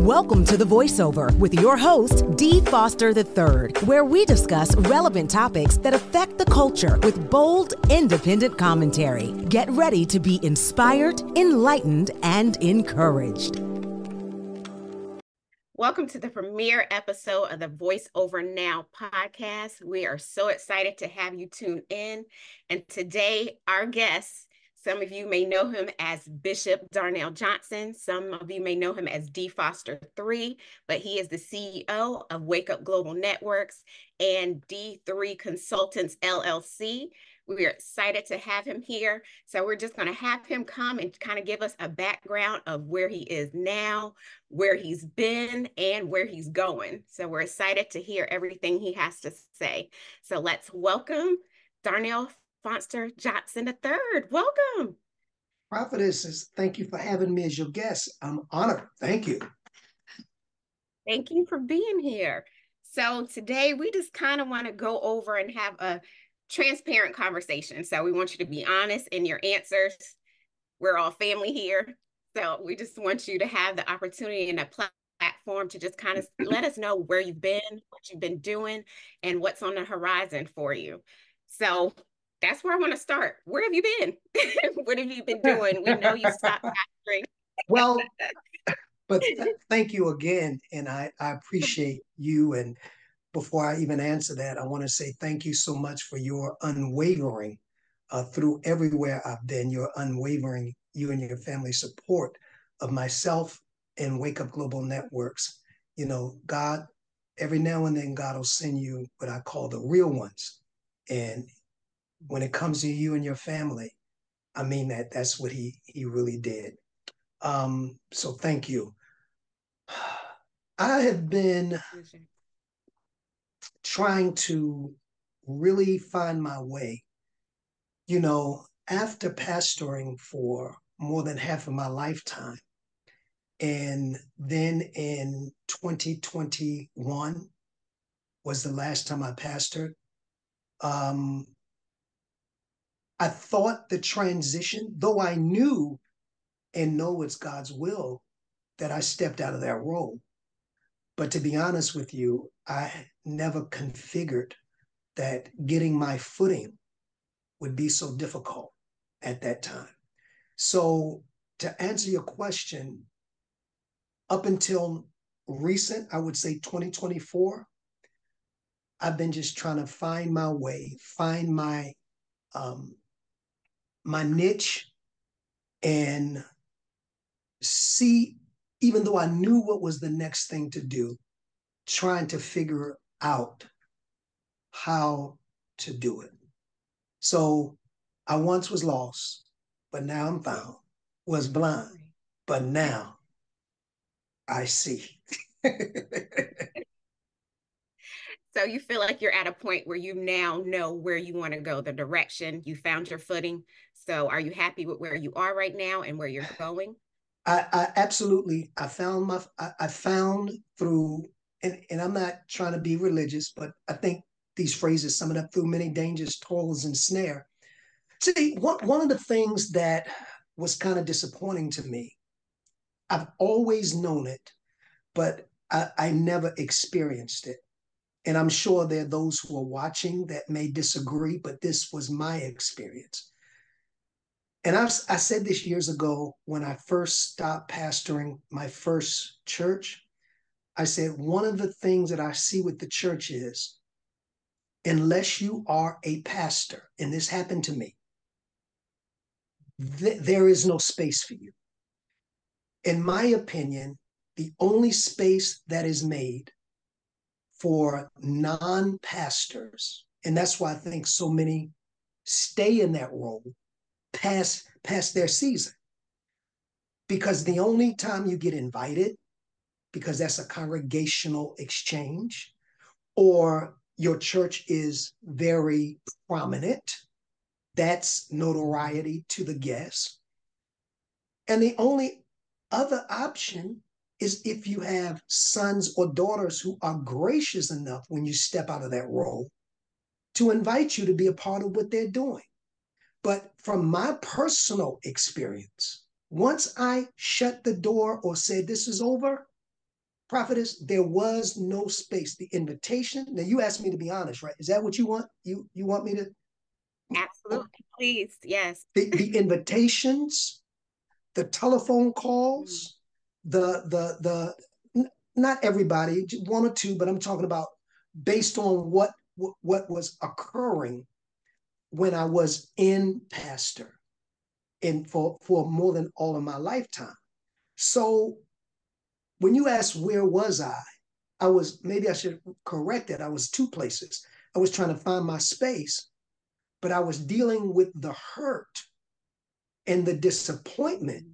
Welcome to The Voiceover with your host, Dee Foster III, where we discuss relevant topics that affect the culture with bold, independent commentary. Get ready to be inspired, enlightened, and encouraged. Welcome to the premiere episode of the Voiceover Now podcast. We are so excited to have you tune in. And today, our guest, some of you may know him as Bishop Darnell Johnson. Some of you may know him as D. Foster III, but he is the CEO of Wake Up Global Networks and D3 Consultants, LLC. We are excited to have him here. So we're just going to have him come and kind of give us a background of where he is now, where he's been, and where he's going. So we're excited to hear everything he has to say. So let's welcome Foster Johnson III. Welcome. Prophetess, thank you for having me as your guest. I'm honored. Thank you. Thank you for being here. So today we just kind of want to go over and have a transparent conversation. So we want you to be honest in your answers. We're all family here. So we just want you to have the opportunity and a platform to just kind of let us know where you've been, what you've been doing, and what's on the horizon for you. So that's where I want to start. Where have you been? What have you been doing? We know you stopped pastoring. Well, but thank you again. And I appreciate you. And before I even answer that, I want to say thank you so much for your unwavering through everywhere I've been, your unwavering, you and your family support of myself and Wake Up Global Networks. You know, God, every now and then, God will send you what I call the real ones. And when it comes to you and your family, I mean that's what he really did. So thank you. I have been trying to really find my way. You know, after pastoring for more than half of my lifetime, and then in 2021 was the last time I pastored. I thought the transition, though I knew and know it's God's will, that I stepped out of that role. But to be honest with you, I never configured that getting my footing would be so difficult at that time. So to answer your question, up until recent, I would say 2024, I've been just trying to find my way, find my niche, and see, even though I knew what was the next thing to do, trying to figure out how to do it. So I once was lost, but now I'm found, was blind, but now I see. So you feel like you're at a point where you now know where you want to go, the direction, you found your footing. So are you happy with where you are right now and where you're going? I absolutely, I found through, and I'm not trying to be religious, but I think these phrases sum it up: through many dangers, toils, and snare. See, one of the things that was kind of disappointing to me, I've always known it, but I never experienced it. And I'm sure there are those who are watching that may disagree, but this was my experience. And I said this years ago when I first stopped pastoring my first church. I said, one of the things that I see with the church is, unless you are a pastor, and this happened to me, there is no space for you. In my opinion, the only space that is made for non-pastors, and that's why I think so many stay in that role past their season, because the only time you get invited, because that's a congregational exchange, or your church is very prominent, that's notoriety to the guests. And the only other option is if you have sons or daughters who are gracious enough when you step out of that role to invite you to be a part of what they're doing. But from my personal experience, once I shut the door or said this is over, Prophetess, there was no space. The invitation. Now you asked me to be honest, right? Is that what you want? You want me to? Absolutely. Please. Yes. The invitations, the telephone Mm. calls, the not everybody, one or two, but I'm talking about based on what was occurring when I was in pastor and for more than all of my lifetime. So when you ask where was I was, maybe I should correct it. I was two places. I was trying to find my space, but I was dealing with the hurt and the disappointment Mm.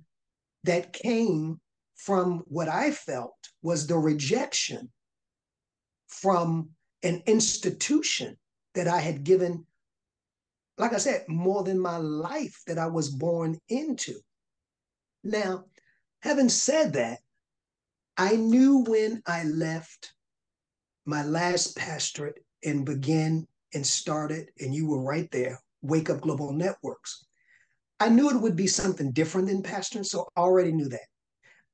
that came from what I felt was the rejection from an institution that I had given, like I said, more than my life that I was born into. Now, having said that, I knew when I left my last pastorate and began and started, and you were right there, Wake Up Global Networks. I knew it would be something different than pastoring, so I already knew that.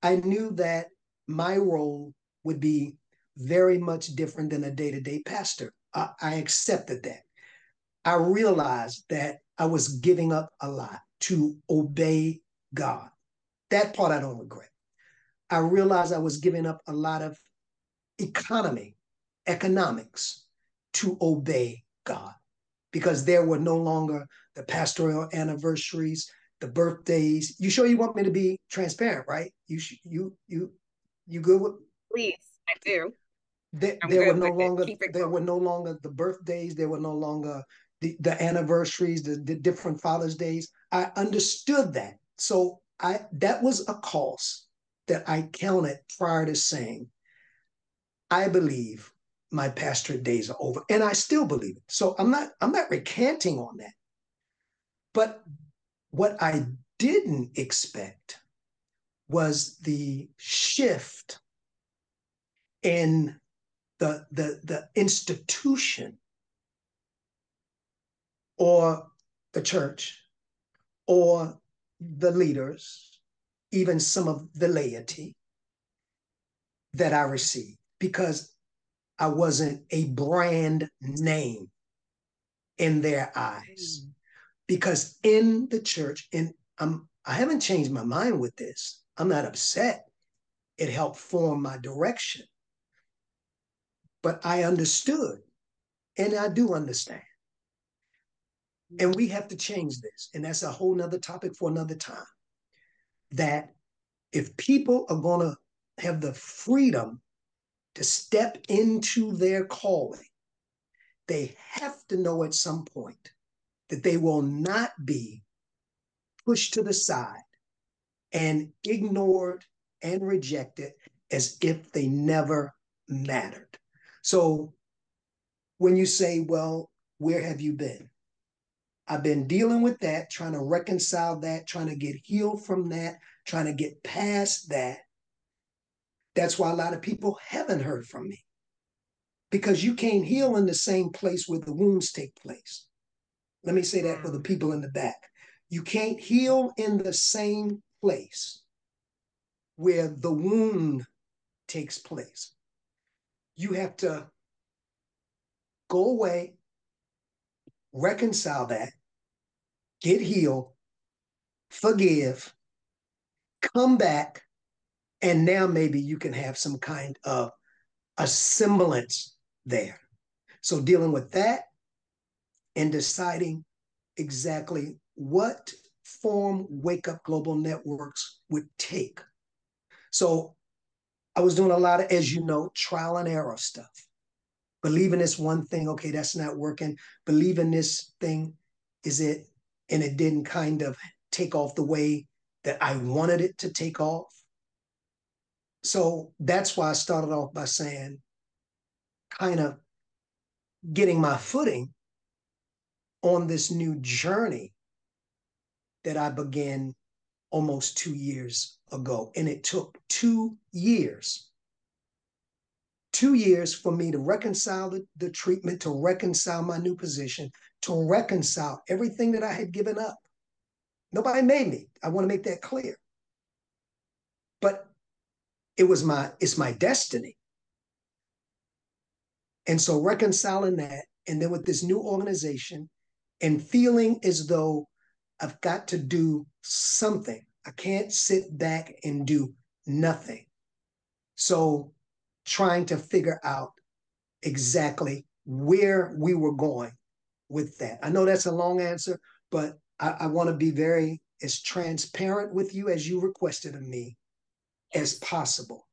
I knew that my role would be very much different than a day-to-day pastor. I accepted that. I realized that I was giving up a lot to obey God. That part I don't regret. I realized I was giving up a lot of economics to obey God because there were no longer the pastoral anniversaries, the birthdays. You sure you want me to be transparent, right? You good with? Please. I do. There, I'm there were good no with it. longer Keep it there going. were no longer the birthdays. There were no longer the anniversaries, the different Father's Days. I understood that, so I that was a cost that I counted prior to saying I believe my pastorate days are over, and I still believe it. So I'm not recanting on that. But what I didn't expect was the shift in the institution or the church or the leaders, even some of the laity that I received because I wasn't a brand name in their eyes. Mm. Because in the church, and I haven't changed my mind with this. I'm not upset. It helped form my direction. But I understood, and I do understand. And we have to change this. And that's a whole nother topic for another time. That if people are going to have the freedom to step into their calling, they have to know at some point that they will not be pushed to the side and ignored and rejected as if they never mattered. So when you say, well, where have you been? I've been dealing with that, trying to reconcile that, trying to get healed from that, trying to get past that. That's why a lot of people haven't heard from me because you can't heal in the same place where the wounds take place. Let me say that for the Wow. people in the back. You can't heal in the same place where the wound takes place. You have to go away, reconcile that, get healed, forgive, come back, and now maybe you can have some kind of a semblance there. So dealing with that and deciding exactly what form Wake Up Global Networks would take. So I was doing a lot of, as you know, trial and error stuff. Believing this one thing, okay, that's not working. Believing this thing, is it? And it didn't kind of take off the way that I wanted it to take off. So that's why I started off by saying, kind of getting my footing on this new journey that I began almost 2 years ago. And it took 2 years 2 years for me to reconcile the treatment, to reconcile my new position, to reconcile everything that I had given up. Nobody made me. I want to make that clear. But it's my destiny. And so reconciling that, and then with this new organization and feeling as though I've got to do something. I can't sit back and do nothing. So trying to figure out exactly where we were going with that. I know that's a long answer, but I want to be very as transparent with you as you requested of me as possible.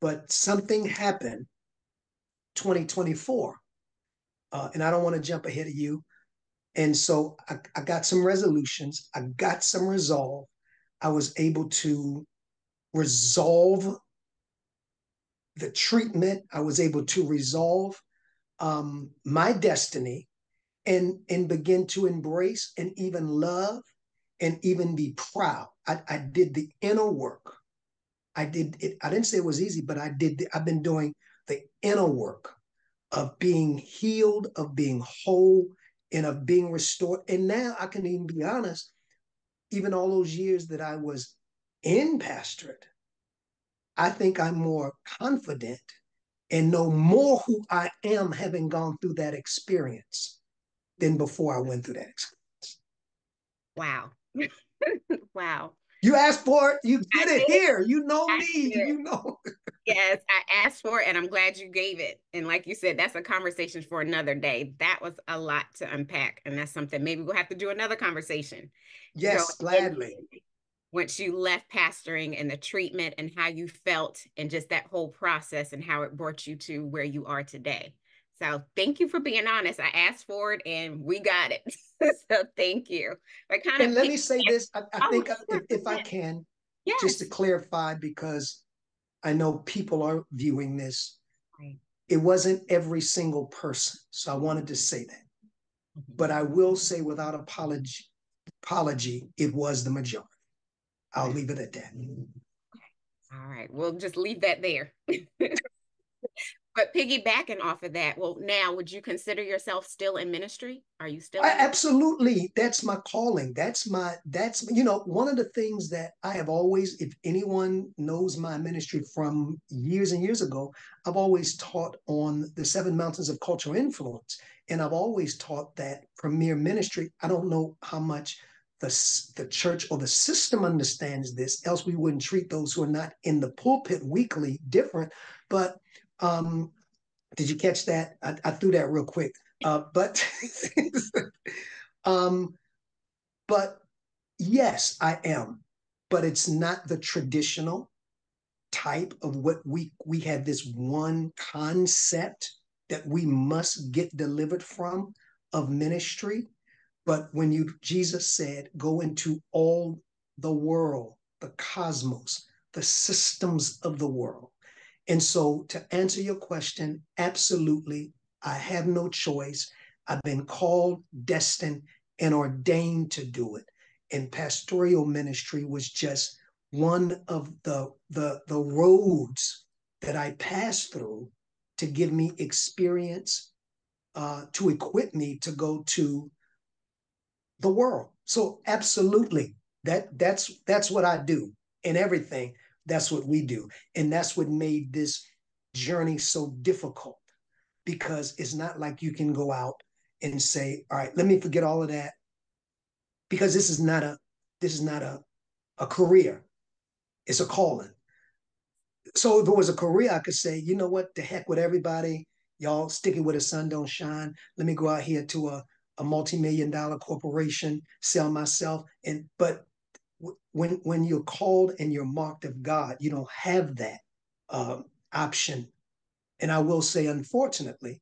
But something happened 2024, and I don't want to jump ahead of you. And so I got some resolutions. I got some resolve. I was able to resolve the treatment. I was able to resolve my destiny and begin to embrace and even love and even be proud. I did the inner work. I did it. I didn't say it was easy, but I've been doing the inner work of being healed, of being whole, and of being restored. And now I can even be honest, even all those years that I was in pastorate, I think I'm more confident and know more who I am having gone through that experience than before I went through that experience. Wow. Wow. You asked for it, you get I it did. here. You know I me, did. you know. Yes, I asked for it and I'm glad you gave it. And like you said, that's a conversation for another day. That was a lot to unpack. And that's something maybe we'll have to do another conversation. Go Yes, gladly. once you left pastoring and the treatment and how you felt and just that whole process and how it brought you to where you are today. So thank you for being honest. I asked for it and we got it. So thank you. But kind And of let me say this, I oh, think if I can, just to yes. clarify, because I know people are viewing this, Right. it wasn't every single person. So I wanted to say that. But I will say without apology, it was the majority. I'll leave it at that. All right, we'll just leave that there. But piggybacking off of that, well, now would you consider yourself still in ministry? Are you still in? Absolutely. That's my calling. You know, one of the things that I have always, if anyone knows my ministry from years and years ago, I've always taught on the seven mountains of cultural influence. And I've always taught that premier ministry. I don't know how much the church or the system understands this, else we wouldn't treat those who are not in the pulpit weekly different. But did you catch that? I threw that real quick. But um, but yes, I am. But it's not the traditional type of what we have this one concept that we must get delivered from of ministry. But when Jesus said, go into all the world, the cosmos, the systems of the world. And so to answer your question, absolutely, I have no choice. I've been called, destined, and ordained to do it. And pastoral ministry was just one of the roads that I passed through to give me experience, to equip me to go to the world. So absolutely, that's what I do in everything. That's what we do, and that's what made this journey so difficult, because it's not like you can go out and say, all right, let me forget all of that, because this is not a career. It's a calling. So if it was a career, I could say, you know what, the heck with everybody. Y'all sticking where the sun don't shine. Let me go out here to a multi-million-dollar corporation, sell myself. But when you're called and you're marked of God, you don't have that option. And I will say, unfortunately,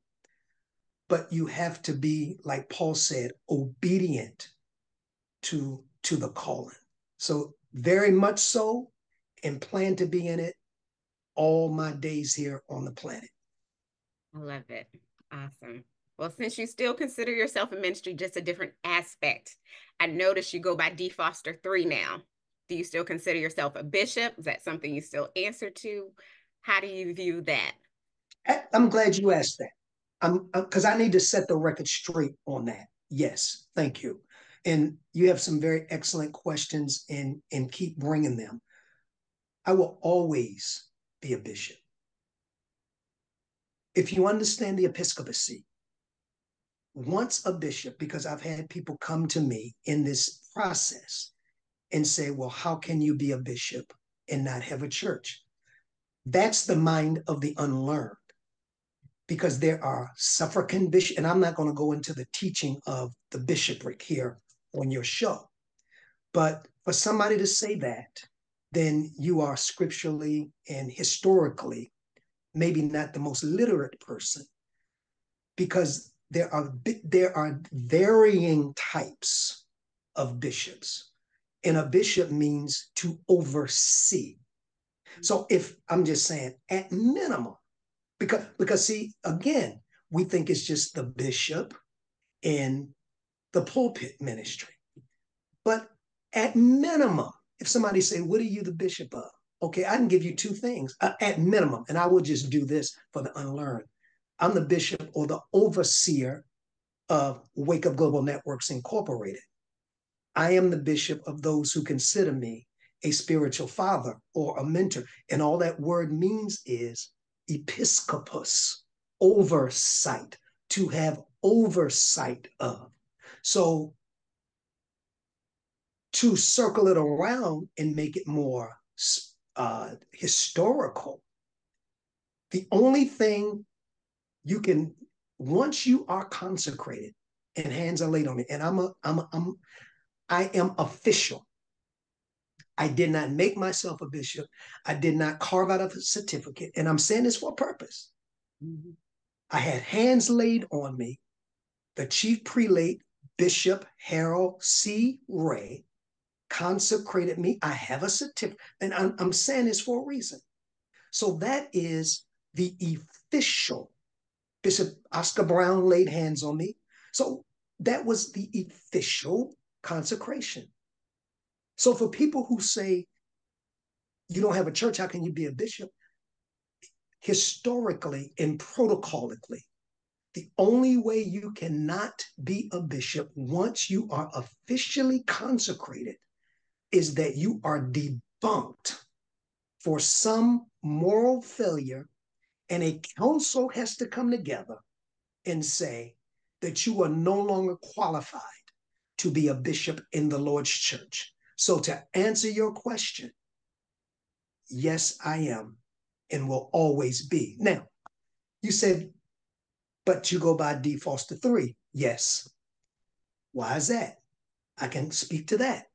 but you have to be, like Paul said, obedient to the calling. So very much so, and plan to be in it all my days here on the planet. I love it. Awesome. Well, since you still consider yourself a ministry, just a different aspect, I noticed you go by D. Foster 3 now. Do you still consider yourself a bishop? Is that something you still answer to? How do you view that? I'm glad you asked that. Because I need to set the record straight on that. Yes, thank you. And you have some very excellent questions, and keep bringing them. I will always be a bishop. If you understand the episcopacy, once a bishop, because I've had people come to me in this process and say, well, how can you be a bishop and not have a church? That's the mind of the unlearned, because there are suffragan bishops, and I'm not going to go into the teaching of the bishopric here on your show. But for somebody to say that, then you are scripturally and historically maybe not the most literate person, because there are varying types of bishops, and a bishop means to oversee. So if I'm just saying at minimum, because see, again, we think it's just the bishop in the pulpit ministry. But at minimum, if somebody say, what are you the bishop of? Okay, I can give you two things at minimum, and I will just do this for the unlearned. I'm the bishop or the overseer of Wake Up Global Networks Incorporated. I am the bishop of those who consider me a spiritual father or a mentor. And all that word means is episcopus, oversight, to have oversight of. So to circle it around and make it more historical, the only thing you can, once you are consecrated and hands are laid on it, and I am official. I did not make myself a bishop. I did not carve out a certificate, and I'm saying this for a purpose. Mm-hmm. I had hands laid on me. The chief prelate, Bishop Harold C. Ray, consecrated me. I have a certificate, and I'm saying this for a reason. So that is the official. Bishop Oscar Brown laid hands on me. So that was the official consecration. So for people who say, you don't have a church, how can you be a bishop? Historically and protocolically, the only way you cannot be a bishop once you are officially consecrated is that you are debunked for some moral failure, and a council has to come together and say that you are no longer qualified to be a bishop in the Lord's church. So to answer your question, yes, I am and will always be. Now, you said, but you go by D. Foster 3. Yes. Why is that? I can speak to that.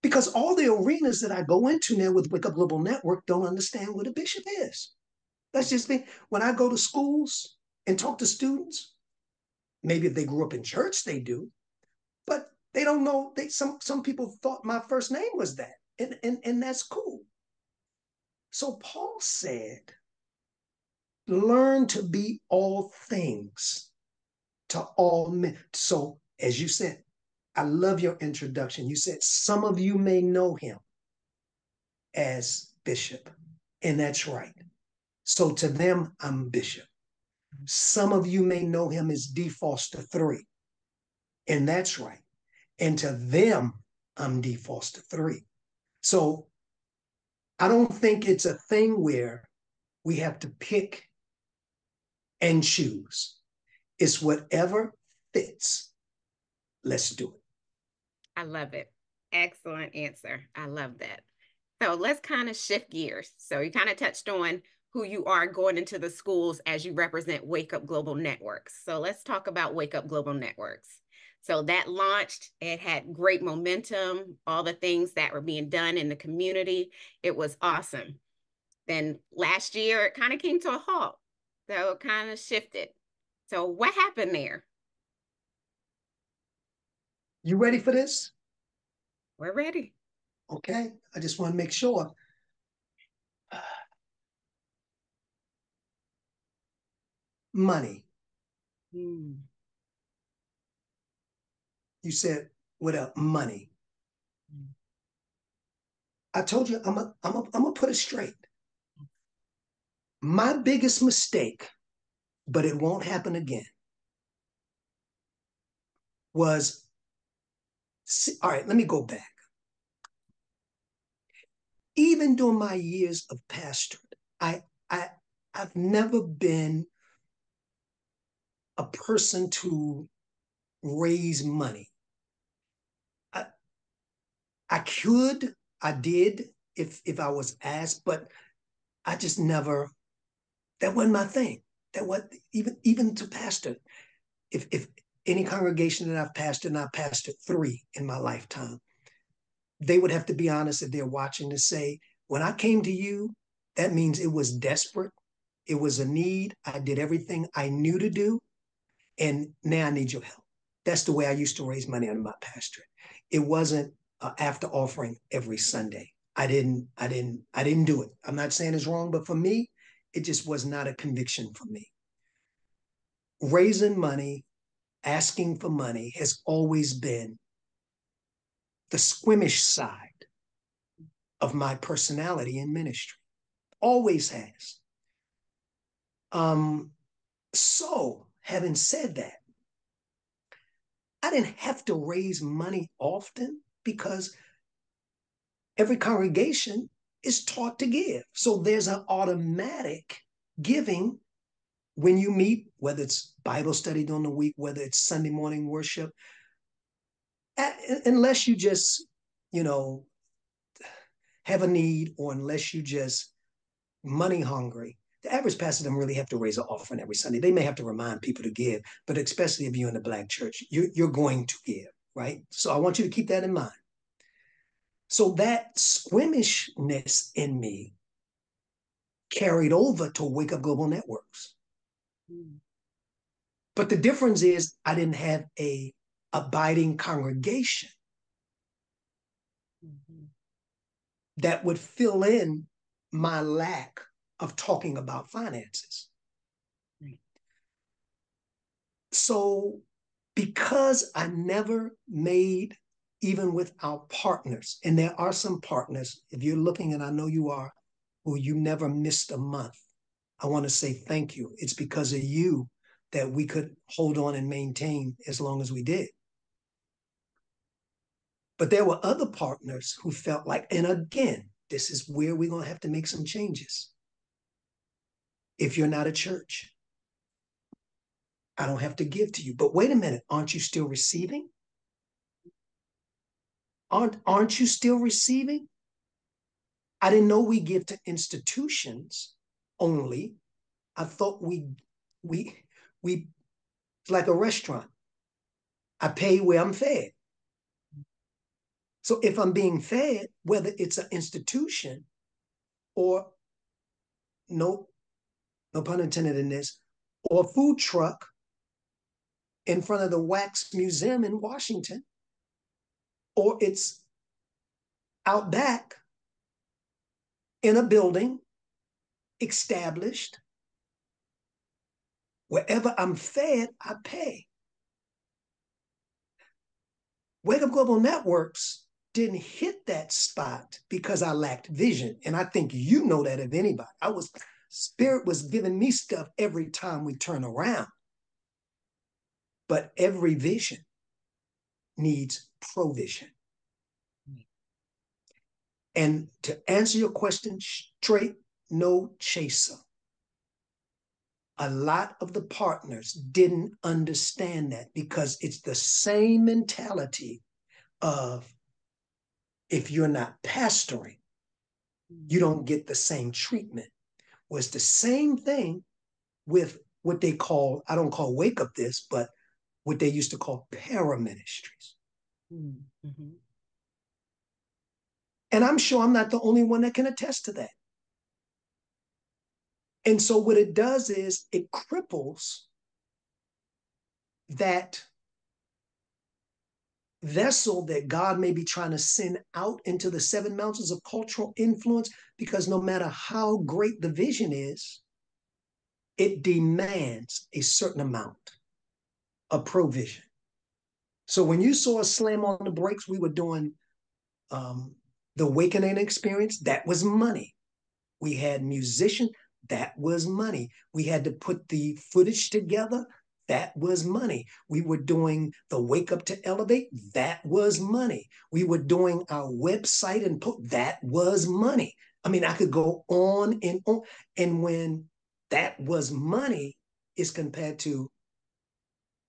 Because all the arenas that I go into now with Wake Up Global Network don't understand what a bishop is. That's just me. When I go to schools and talk to students, maybe if they grew up in church, they do, but they don't know. Some people thought my first name was that, and that's cool. So Paul said, learn to be all things to all men. So as you said, I love your introduction. You said some of you may know him as bishop, and that's right. So to them, I'm bishop. Some of you may know him as D. Foster 3, and that's right. And to them, I'm D. Foster 3. So I don't think it's a thing where we have to pick and choose. It's whatever fits. Let's do it. I love it. Excellent answer. I love that. So let's kind of shift gears. So you kind of touched on who you are going into the schools as you represent Wake Up Global Networks. So let's talk about Wake Up Global Networks. So that launched, it had great momentum, all the things that were being done in the community. It was awesome. Then last year, it kind of came to a halt. So it kind of shifted. So what happened there? You ready for this? We're ready. Okay, I just want to make sure. Money. You said, what up? Money. I told you, I'm gonna put it straight. My biggest mistake, but it won't happen again, was, all right, let me go back. Even during my years of pastorate, I I've never been a person to raise money. I, I could, I did if I was asked, but I just never, that wasn't my thing. That was even to pastor. If any congregation that I've pastored, and I've pastored 3 in my lifetime, they would have to be honest if they're watching to say, when I came to you, that means it was desperate. It was a need. I did everything I knew to do. And now I need your help. That's the way I used to raise money under my pastorate. It wasn't after offering every Sunday. I didn't do it. I'm not saying it's wrong, but for me, it just was not a conviction for me. Raising money, asking for money has always been the squeamish side of my personality in ministry. Always has. So having said that, I didn't have to raise money often because every congregation is taught to give. So there's an automatic giving when you meet, whether it's Bible study during the week, whether it's Sunday morning worship, unless you just, you know, have a need, or unless you just money hungry. The average pastor doesn't really have to raise an offering every Sunday. They may have to remind people to give, but especially if you're in the Black church, you're going to give, right? So I want you to keep that in mind. So that squeamishness in me carried over to Wake Up Global Networks. Mm. But the difference is I didn't have a abiding congregation that would fill in my lack of talking about finances. Right. So because I never made, even with our partners, and there are some partners, if you're looking, and I know you are, who you never missed a month, I want to say thank you. It's because of you that we could hold on and maintain as long as we did. But there were other partners who felt like, and again, this is where we're going to have to make some changes. If you're not a church, I don't have to give to you. But wait a minute, aren't you still receiving? Aren't you still receiving? I didn't know we give to institutions only. I thought we like a restaurant. I pay where I'm fed. So if I'm being fed, whether it's an institution or no pun intended in this, or a food truck in front of the Wax Museum in Washington, or it's out back in a building established, wherever I'm fed, I pay. Wake Up Global Networks didn't hit that spot because I lacked vision. And I think you know that of anybody. Spirit was giving me stuff every time we turn around. But every vision needs provision. And to answer your question straight, no chaser. A lot of the partners didn't understand that because it's the same mentality of, if you're not pastoring, you don't get the same treatment. Well, it's the same thing with what they call, I don't call Wake Up this, but what they used to call para-ministries. Mm-hmm. And I'm sure I'm not the only one that can attest to that. And so what it does is it cripples that vessel that God may be trying to send out into the 7 mountains of cultural influence, because no matter how great the vision is, it demands a certain amount of provision. So when you saw us slam on the brakes, we were doing the Awakening Experience. That was money. We had musicians. That was money. We had to put the footage together. That was money. We were doing the Wake Up to Elevate. That was money. We were doing our website and that was money. I mean, I could go on and on. And when that was money, is compared to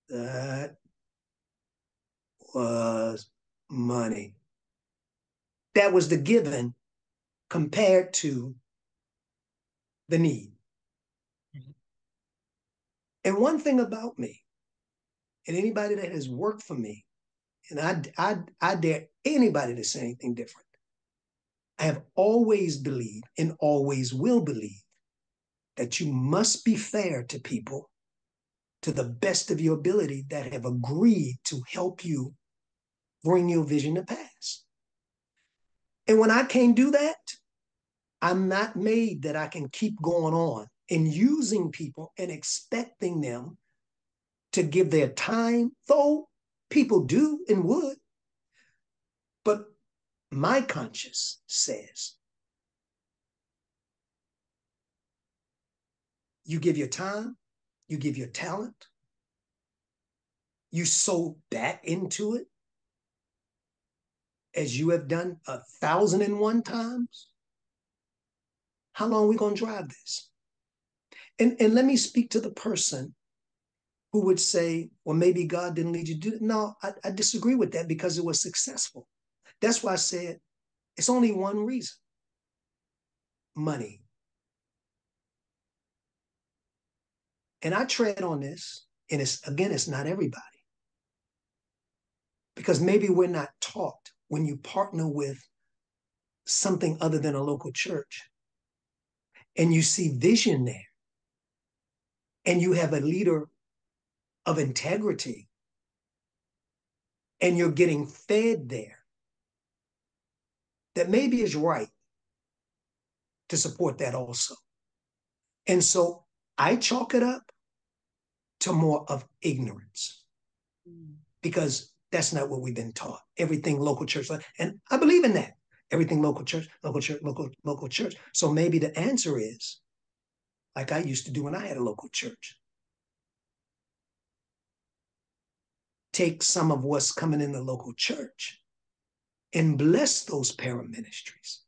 that was money. That was the given compared to the need. And one thing about me, and anybody that has worked for me, and I dare anybody to say anything different. I have always believed and always will believe that you must be fair to people to the best of your ability that have agreed to help you bring your vision to pass. And when I can't do that, I'm not made that I can keep going on and using people and expecting them to give their time, though people do and would. But my conscience says, you give your time, you give your talent, you sow that into it as you have done 1,001 times. How long are we going to drive this? And let me speak to the person who would say, well, maybe God didn't lead you to do it. No, I disagree with that because it was successful. That's why I said it's only one reason: money. And I tread on this, and it's not everybody. Because maybe we're not taught when you partner with something other than a local church and you see vision there and you have a leader of integrity and you're getting fed there, that maybe is right to support that also. And so I chalk it up to more of ignorance because that's not what we've been taught. Everything local church, and I believe in that. Everything local church, local church. So maybe the answer is, like I used to do when I had a local church. Take some of what's coming in the local church and bless those paraministries.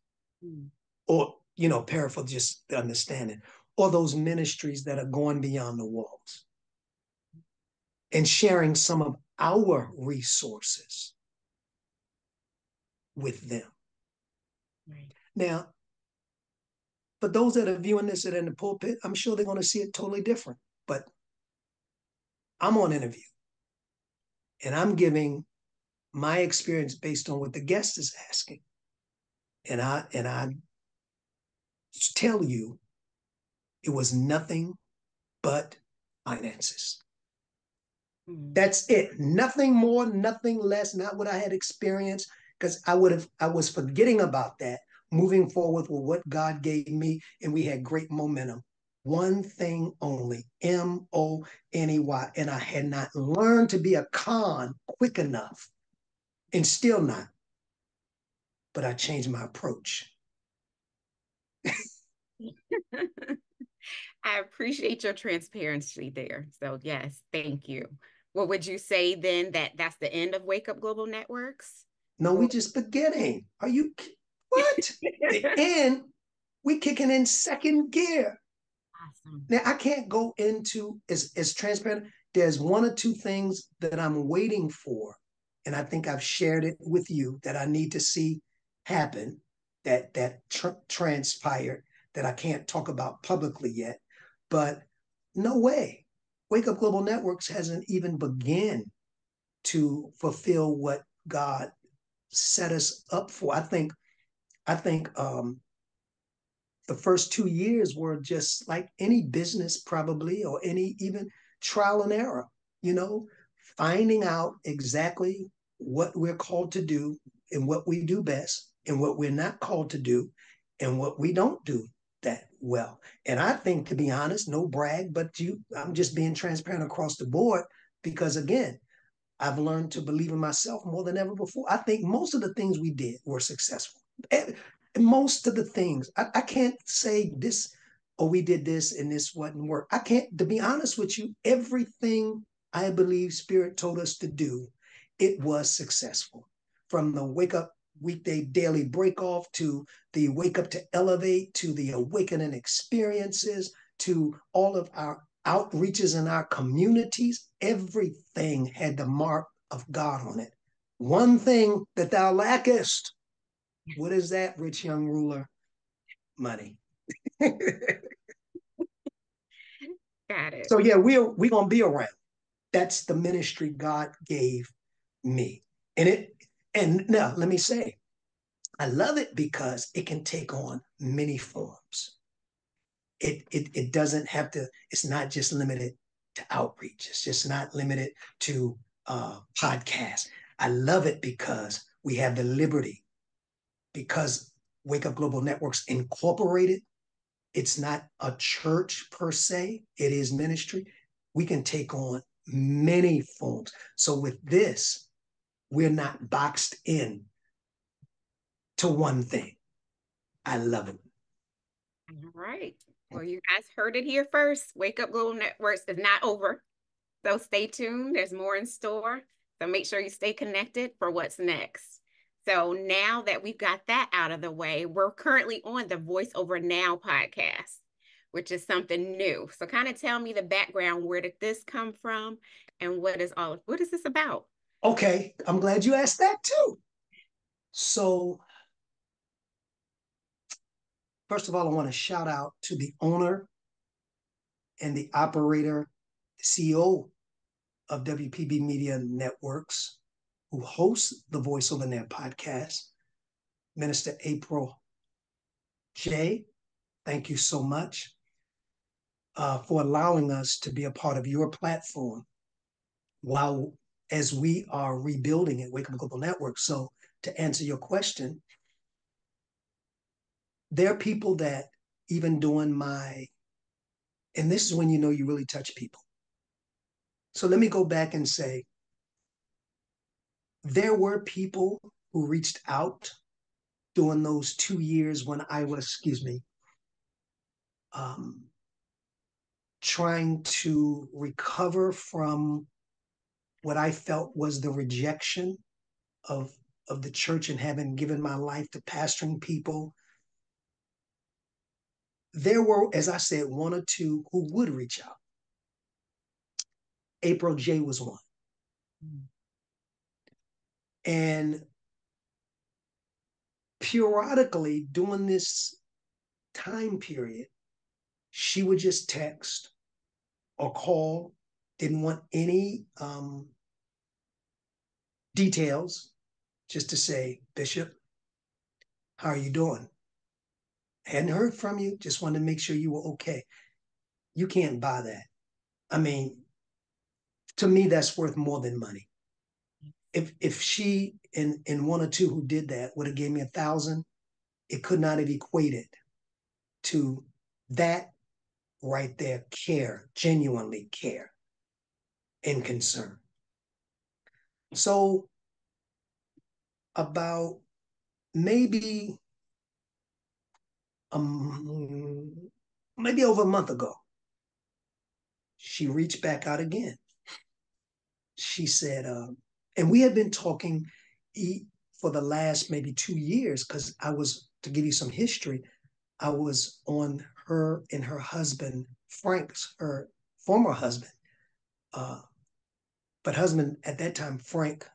Or, para for just the understanding, or those ministries that are going beyond the walls and sharing some of our resources with them. Right. Now, for those that are viewing this in the pulpit, I'm sure they're going to see it totally different. But I'm on interview, and I'm giving my experience based on what the guest is asking. And I tell you, it was nothing but finances. That's it. Nothing more, nothing less, not what I had experienced, because I was forgetting about that, moving forward with what God gave me, and we had great momentum. One thing only, MONEY, and I had not learned to be a con quick enough, and still not, but I changed my approach. I appreciate your transparency there. So yes, thank you. What would you say then that's the end of Wake Up Global Networks? No, we just beginning. Are you, what? The end, we kicking in second gear. Awesome. Now, I can't go into as transparent. There's one or two things that I'm waiting for, and I think I've shared it with you that I need to see happen, that transpired, that I can't talk about publicly yet. But no way. Wake Up Global Networks hasn't even begun to fulfill what God set us up for. I think the first 2 years were just like any business probably, or any even trial and error, finding out exactly what we're called to do and what we do best and what we're not called to do and what we don't do that well. And I think, to be honest, no brag, but I'm just being transparent across the board because, again, I've learned to believe in myself more than ever before. I think most of the things we did were successful. Most of the things, I can't say this, or we did this and this wouldn't work. I can't, to be honest with you, everything I believe Spirit told us to do, it was successful. From the Wake Up weekday daily break off to the wake up to elevate to the awakening experiences to all of our outreaches in our communities, everything had the mark of God on it. One thing that thou lackest. What is that, rich young ruler? Money. Got it. So yeah, we're gonna be around. That's the ministry God gave me. And now let me say, I love it because it can take on many forms. It doesn't have to, it's not just limited to outreach. It's just not limited to podcasts. I love it because we have the liberty, because Wake Up Global Networks Incorporated, it's not a church per se, it is ministry. We can take on many forms. So with this, we're not boxed in to one thing. I love it. All right. Well, you guys heard it here first. Wake Up Global Networks is not over. So stay tuned. There's more in store. So make sure you stay connected for what's next. So now that we've got that out of the way, we're currently on the Voice Over Now podcast, which is something new. So kind of tell me the background. Where did this come from? And what is this about? Okay, I'm glad you asked that too. So, first of all, I want to shout out to the owner and the operator, the CEO of WPB Media Networks, who hosts the Voice Over Now podcast, Minister April J. Thank you so much for allowing us to be a part of your platform while as we are rebuilding at Wake Up Global Network. So to answer your question, there are people that even doing and this is when you know you really touch people. So let me go back and say, there were people who reached out during those 2 years when I was, trying to recover from what I felt was the rejection of the church and having given my life to pastoring people. There were, as I said, one or two who would reach out. April J was one. And periodically during this time period, she would just text or call, didn't want any details, just to say, Bishop, how are you doing? Hadn't heard from you, just wanted to make sure you were okay. You can't buy that. I mean, to me, that's worth more than money. If she and one or two who did that would have gave me 1,000, it could not have equated to that right there, care, genuinely care and concern. So about maybe maybe over a month ago, she reached back out again. She said, and we had been talking for the last maybe 2 years, because to give you some history, I was on her and her husband, Frank's, her former husband, but husband at that time, Frank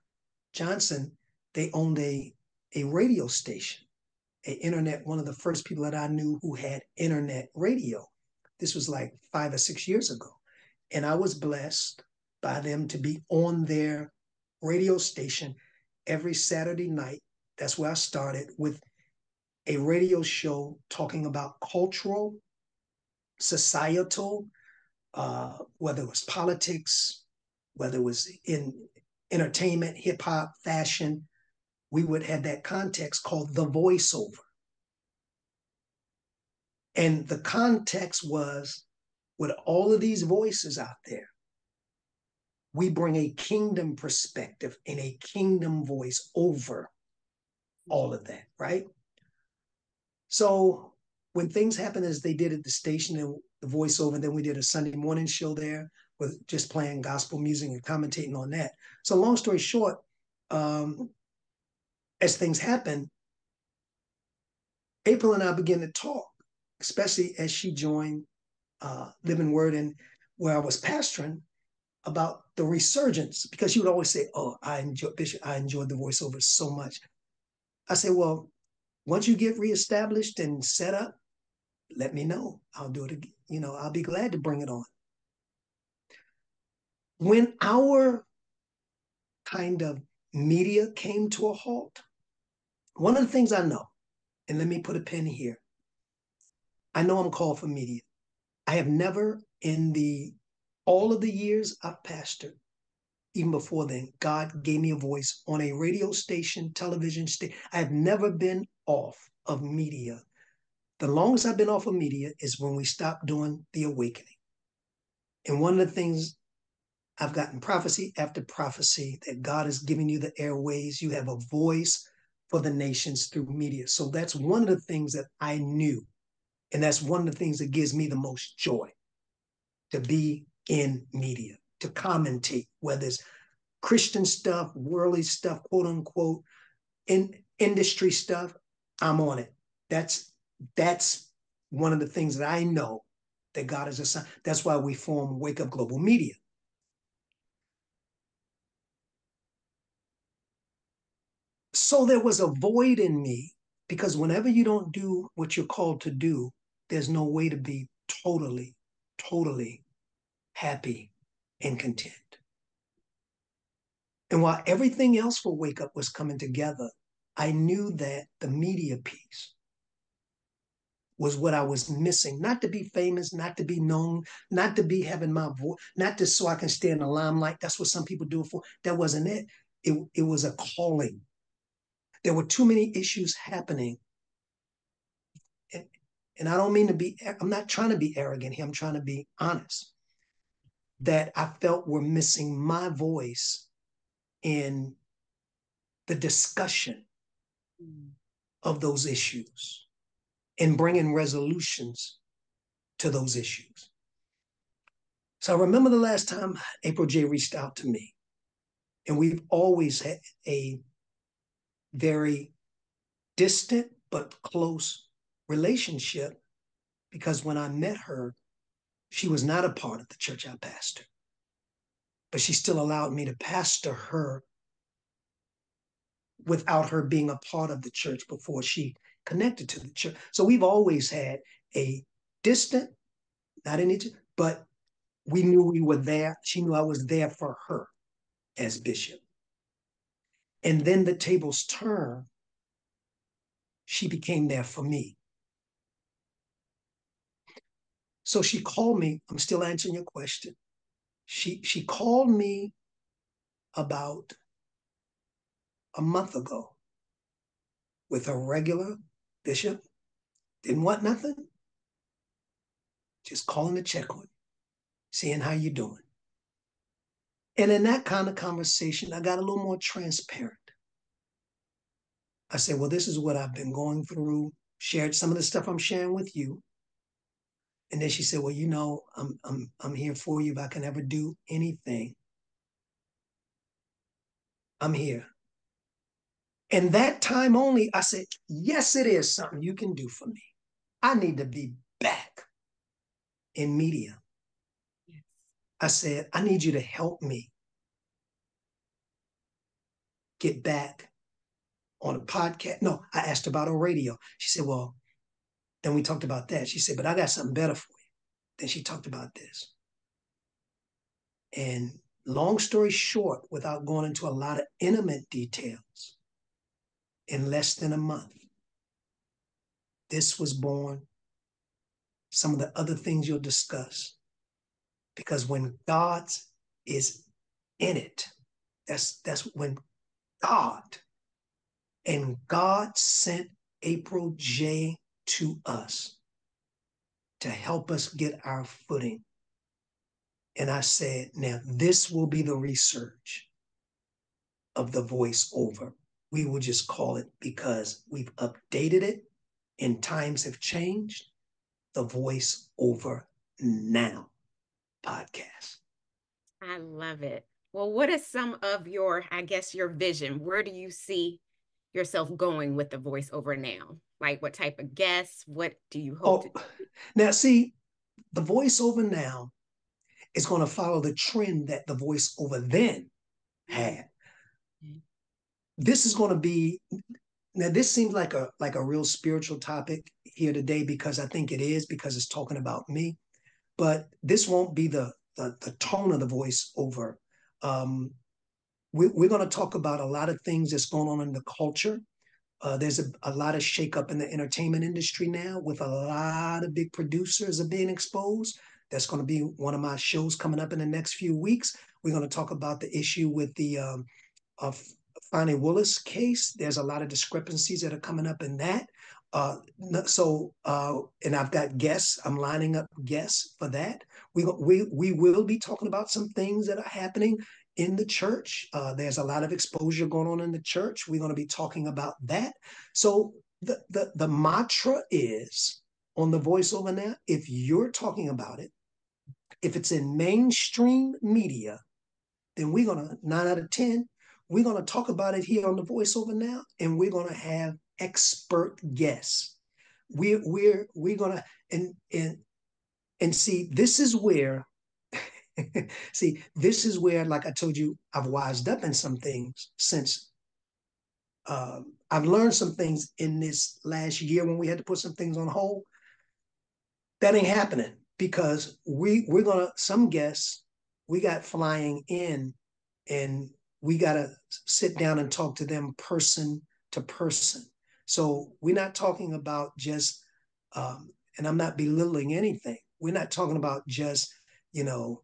Johnson, they owned a radio station, one of the first people that I knew who had internet radio. This was like 5 or 6 years ago. And I was blessed by them to be on their radio station every Saturday night. That's where I started, with a radio show talking about cultural, societal, whether it was politics, whether it was in entertainment, hip hop, fashion. We would have that context called the voiceover. And the context was, with all of these voices out there, we bring a kingdom perspective and a kingdom voice over all of that, right? So when things happen as they did at the station and the voiceover, and then we did a Sunday morning show there with just playing gospel music and commentating on that. So long story short, as things happen, April and I began to talk, especially as she joined Living Word and where I was pastoring, about the resurgence, because she would always say, "Oh, Bishop, I enjoyed the voiceover so much." I said, "Well, once you get reestablished and set up, let me know. I'll do it again. I'll be glad to bring it on." When our kind of media came to a halt, one of the things I know, and let me put a pin here, I know I'm called for media. I have never in all of the years I've pastored, even before then, God gave me a voice on a radio station, television station. I have never been off of media. The longest I've been off of media is when we stopped doing the awakening. And one of the things I've gotten prophecy after prophecy that God is giving you the airways. You have a voice for the nations through media. So that's one of the things that I knew. And that's one of the things that gives me the most joy, to be in media, to commentate, whether it's Christian stuff, worldly stuff, quote unquote, in industry stuff. I'm on it. That's one of the things that I know that God has assigned. That's why we form Wake Up Global Media. So there was a void in me, because whenever you don't do what you're called to do, there's no way to be totally, totally happy and content. And while everything else for Wake Up was coming together, I knew that the media piece was what I was missing. Not to be famous, not to be known, not to be having my voice, not just so I can stay in the limelight. That's what some people do it for. That wasn't it. It was a calling. There were too many issues happening. And I don't mean to be, I'm not trying to be arrogant here. I'm trying to be honest, that I felt were missing my voice in the discussion of those issues and bringing resolutions to those issues. So I remember the last time April J reached out to me, and we've always had a very distant but close relationship, because when I met her, she was not a part of the church I pastored, but she still allowed me to pastor her without her being a part of the church before she connected to the church. So we've always had a distant, not any, but we knew we were there. She knew I was there for her as bishop. And then the tables turned. She became there for me. So she called me. I'm still answering your question. She called me about a month ago with a regular bishop. Didn't want nothing. Just calling to check on you, seeing how you're doing. And in that kind of conversation, I got a little more transparent. I said, well, this is what I've been going through, shared some of the stuff I'm sharing with you. And then she said, well, I'm here for you. If I can ever do anything, I'm here. And that time only, I said, yes, it is something you can do for me. I need to be back in media. Yes. I said, I need you to help me get back on a podcast. No, I asked about a radio. She said, well, then we talked about that. She said, but I got something better for you. Then she talked about this. And long story short, without going into a lot of intimate details, in less than a month, this was born. Some of the other things you'll discuss. Because when God is in it, that's when God sent April J to us to help us get our footing. And I said, now this will be the research of the voiceover. We will just call it, because we've updated it and times have changed, the Voiceover Now podcast. I love it. Well, what is some of your, I guess, your vision? Where do you see yourself going with the voiceover now? Like what type of guests? What do you hope to Oh, now see, the voiceover now is going to follow the trend that the voiceover then do? had. This is going to be now. This seems like a real spiritual topic here today because I think it is because it's talking about me. But this won't be the tone of the voiceover. Um, we're going to talk about a lot of things that's going on in the culture. There's a lot of shakeup in the entertainment industry now with a lot of big producers are being exposed. That's going to be one of my shows coming up in the next few weeks. We're going to talk about the issue with the of Fani Willis case. There's a lot of discrepancies that are coming up in that. And I've got guests. I'm lining up guests for that. We will be talking about some things that are happening in the church. There's a lot of exposure going on in the church. We're going to be talking about that. So the mantra is on the voiceover now, if you're talking about it, if it's in mainstream media, then we're going to, 9 out of 10, we're going to talk about it here on the voiceover now, and we're going to have expert guests. We're going to, and see, this is where, see, this is where, like I told you, I've wised up in some things since I've learned some things in this last year when we had to put some things on hold. That ain't happening because we're gonna some guests we got flying in, and we gotta sit down and talk to them person to person. So we're not talking about just, and I'm not belittling anything. We're not talking about just you know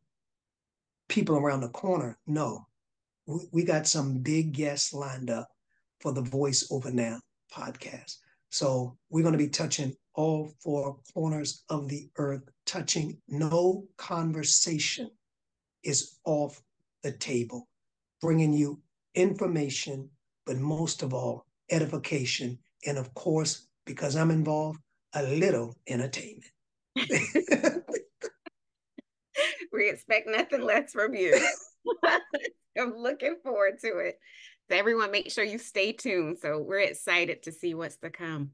people around the corner. No, we got some big guests lined up for the Voice Over Now podcast. So we're going to be touching all four corners of the earth, touching no conversation is off the table, bringing you information, but most of all, edification. And of course, because I'm involved, a little entertainment. We expect nothing less from you. I'm looking forward to it. So everyone, make sure you stay tuned. So we're excited to see what's to come.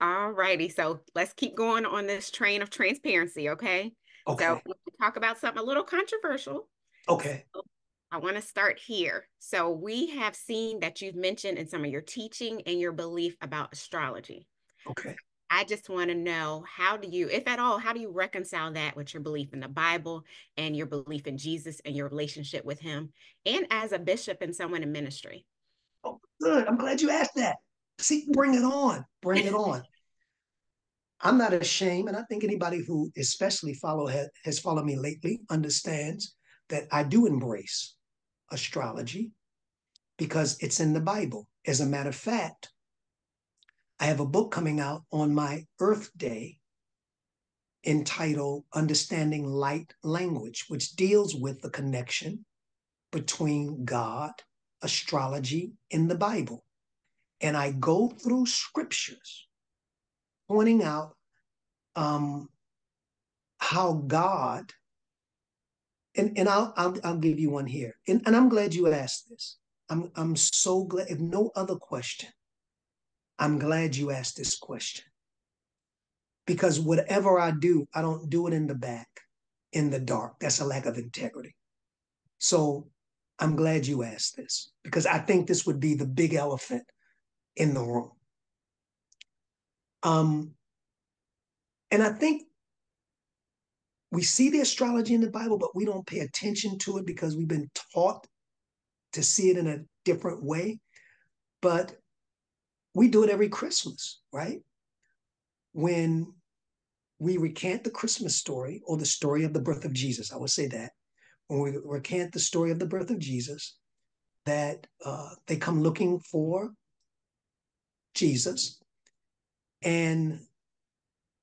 All righty. So let's keep going on this train of transparency, okay? So Okay. we'll talk about something a little controversial. Okay. So I want to start here. So we have seen that you've mentioned in some of your teaching and your belief about astrology. Okay. I just want to know, how do you, if at all, how do you reconcile that with your belief in the Bible and your belief in Jesus and your relationship with him, and as a bishop and someone in ministry? Oh, good. I'm glad you asked that. See, bring it on. Bring it on. I'm not ashamed, and I think anybody who especially has followed me lately understands that I do embrace astrology because it's in the Bible. As a matter of fact, I have a book coming out on my Earth Day entitled Understanding Light Language, which deals with the connection between God, astrology, and the Bible. And I go through scriptures pointing out how God, and I'll give you one here. And I'm glad you asked this. I'm so glad, if no other question, I'm glad you asked this question. Because whatever I do, I don't do it in the back, in the dark. That's a lack of integrity. So I'm glad you asked this because I think this would be the big elephant in the room. And I think we see the astrology in the Bible, but we don't pay attention to it because we've been taught to see it in a different way. But we do it every Christmas, right? When we recant the Christmas story or the story of the birth of Jesus, I would say that. When we recant the story of the birth of Jesus, that they come looking for Jesus and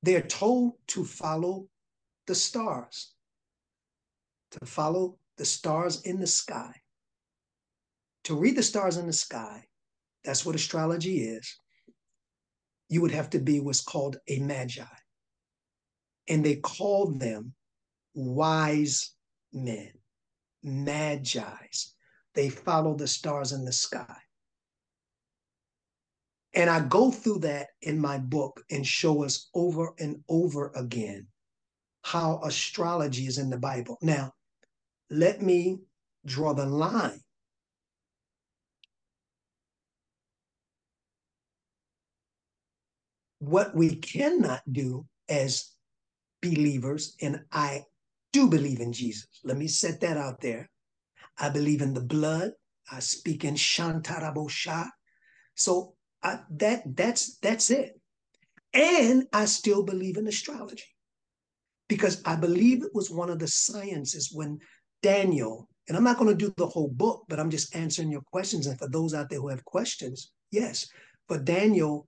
they're told to follow the stars, to follow the stars in the sky. To read the stars in the sky, that's what astrology is. You would have to be what's called a magi. And they called them wise men, magi's. They follow the stars in the sky. And I go through that in my book and show us over and over again how astrology is in the Bible. Now, let me draw the line. What we cannot do as believers, and I do believe in Jesus. Let me set that out there. I believe in the blood. I speak in Shantarabosha. So that's it. And I still believe in astrology because I believe it was one of the sciences when Daniel, and I'm not going to do the whole book, but I'm just answering your questions. And for those out there who have questions, yes. For Daniel,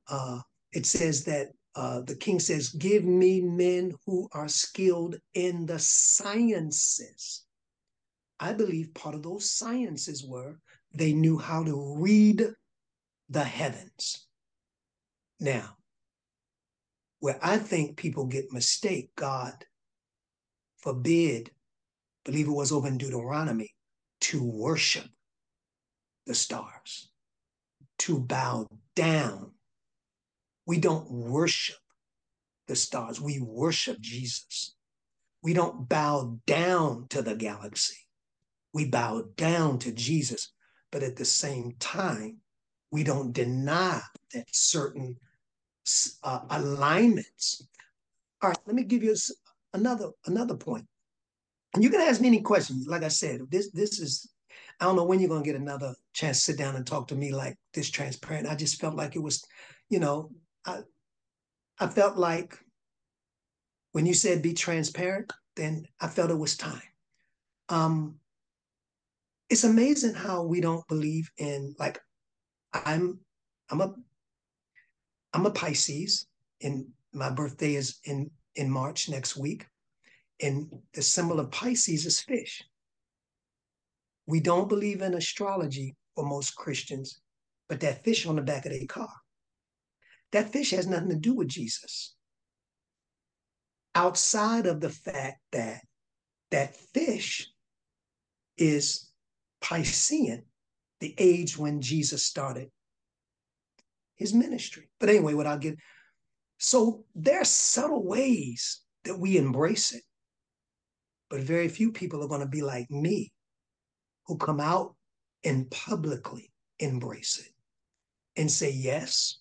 it says that the king says, give me men who are skilled in the sciences. I believe part of those sciences were they knew how to read the heavens. Now, where I think people get mistake, God forbid, believe it was over in Deuteronomy, to worship the stars, to bow down. We don't worship the stars. We worship Jesus. We don't bow down to the galaxy. We bow down to Jesus. But at the same time, we don't deny that certain alignments. All right, let me give you another point. And you can ask me any questions. Like I said, this is, I don't know when you're going to get another chance to sit down and talk to me like this transparent. I just felt like it was, I felt like when you said be transparent, then I felt it was time. It's amazing how we don't believe in, like, I'm a Pisces, and my birthday is in March next week. And the symbol of Pisces is fish. We don't believe in astrology for most Christians, but that fish on the back of their car, that fish has nothing to do with Jesus. Outside of the fact that that fish is Piscean, the age when Jesus started his ministry. But anyway, what I'll get, so there are subtle ways that we embrace it, but very few people are going to be like me, who come out and publicly embrace it and say, yes,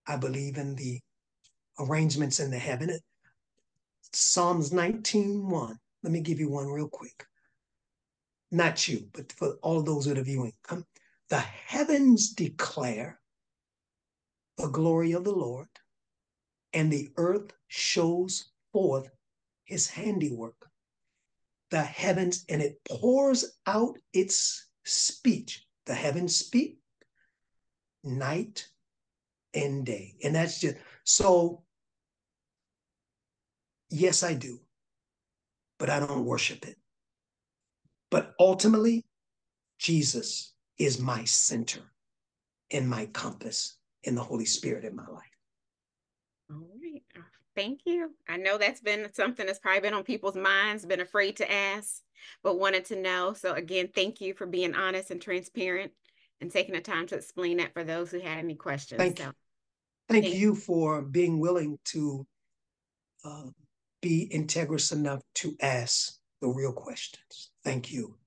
I believe in the arrangements in the heaven. Psalms 19:1. Let me give you one real quick. Not you, but for all those that are viewing. The heavens declare the glory of the Lord, and the earth shows forth his handiwork. The heavens, and it pours out its speech. The heavens speak night and day. And that's just, so yes, I do, but I don't worship it. But ultimately, Jesus is my center and my compass and the Holy Spirit in my life. All right. Thank you. I know that's been something that's probably been on people's minds, been afraid to ask, but wanted to know. So again, thank you for being honest and transparent and taking the time to explain that for those who had any questions. Thank you for being willing to be integrous enough to ask the real questions. Thank you.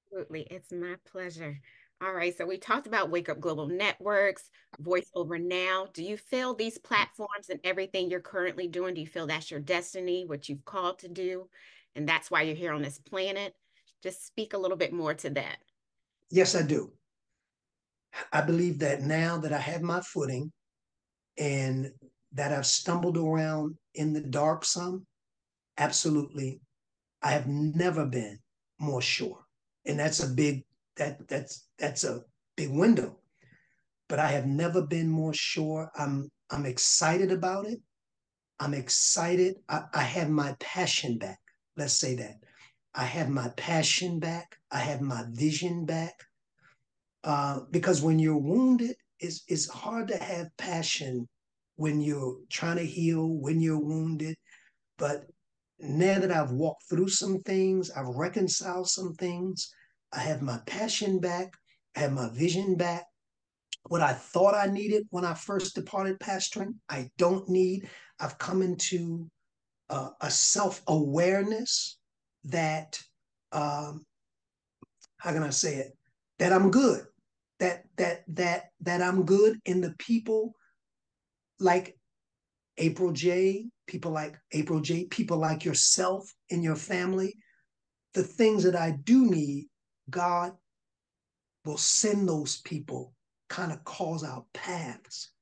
Absolutely. It's my pleasure. All right. So we talked about Wake Up Global Networks, Voice Over Now. Do you feel these platforms and everything you're currently doing, do you feel that's your destiny, what you've called to do, and that's why you're here on this planet? Just speak a little bit more to that. Yes, I do. I believe that now that I have my footing and that I've stumbled around in the dark some, absolutely, I have never been more sure. And that's a big window. But I have never been more sure. I'm excited about it. I'm excited. I have my passion back. Let's say that. I have my passion back. I have my vision back. Because when you're wounded, it's hard to have passion when you're trying to heal, when you're wounded. But now that I've walked through some things, I've reconciled some things, I have my passion back, I have my vision back, What I thought I needed when I first departed pastoring, I don't need. I've come into a self-awareness that, how can I say it? That I'm good. That I'm good in the people like April J, people like April J, people like yourself and your family. The things that I do need, God will send those people, kind of cause our paths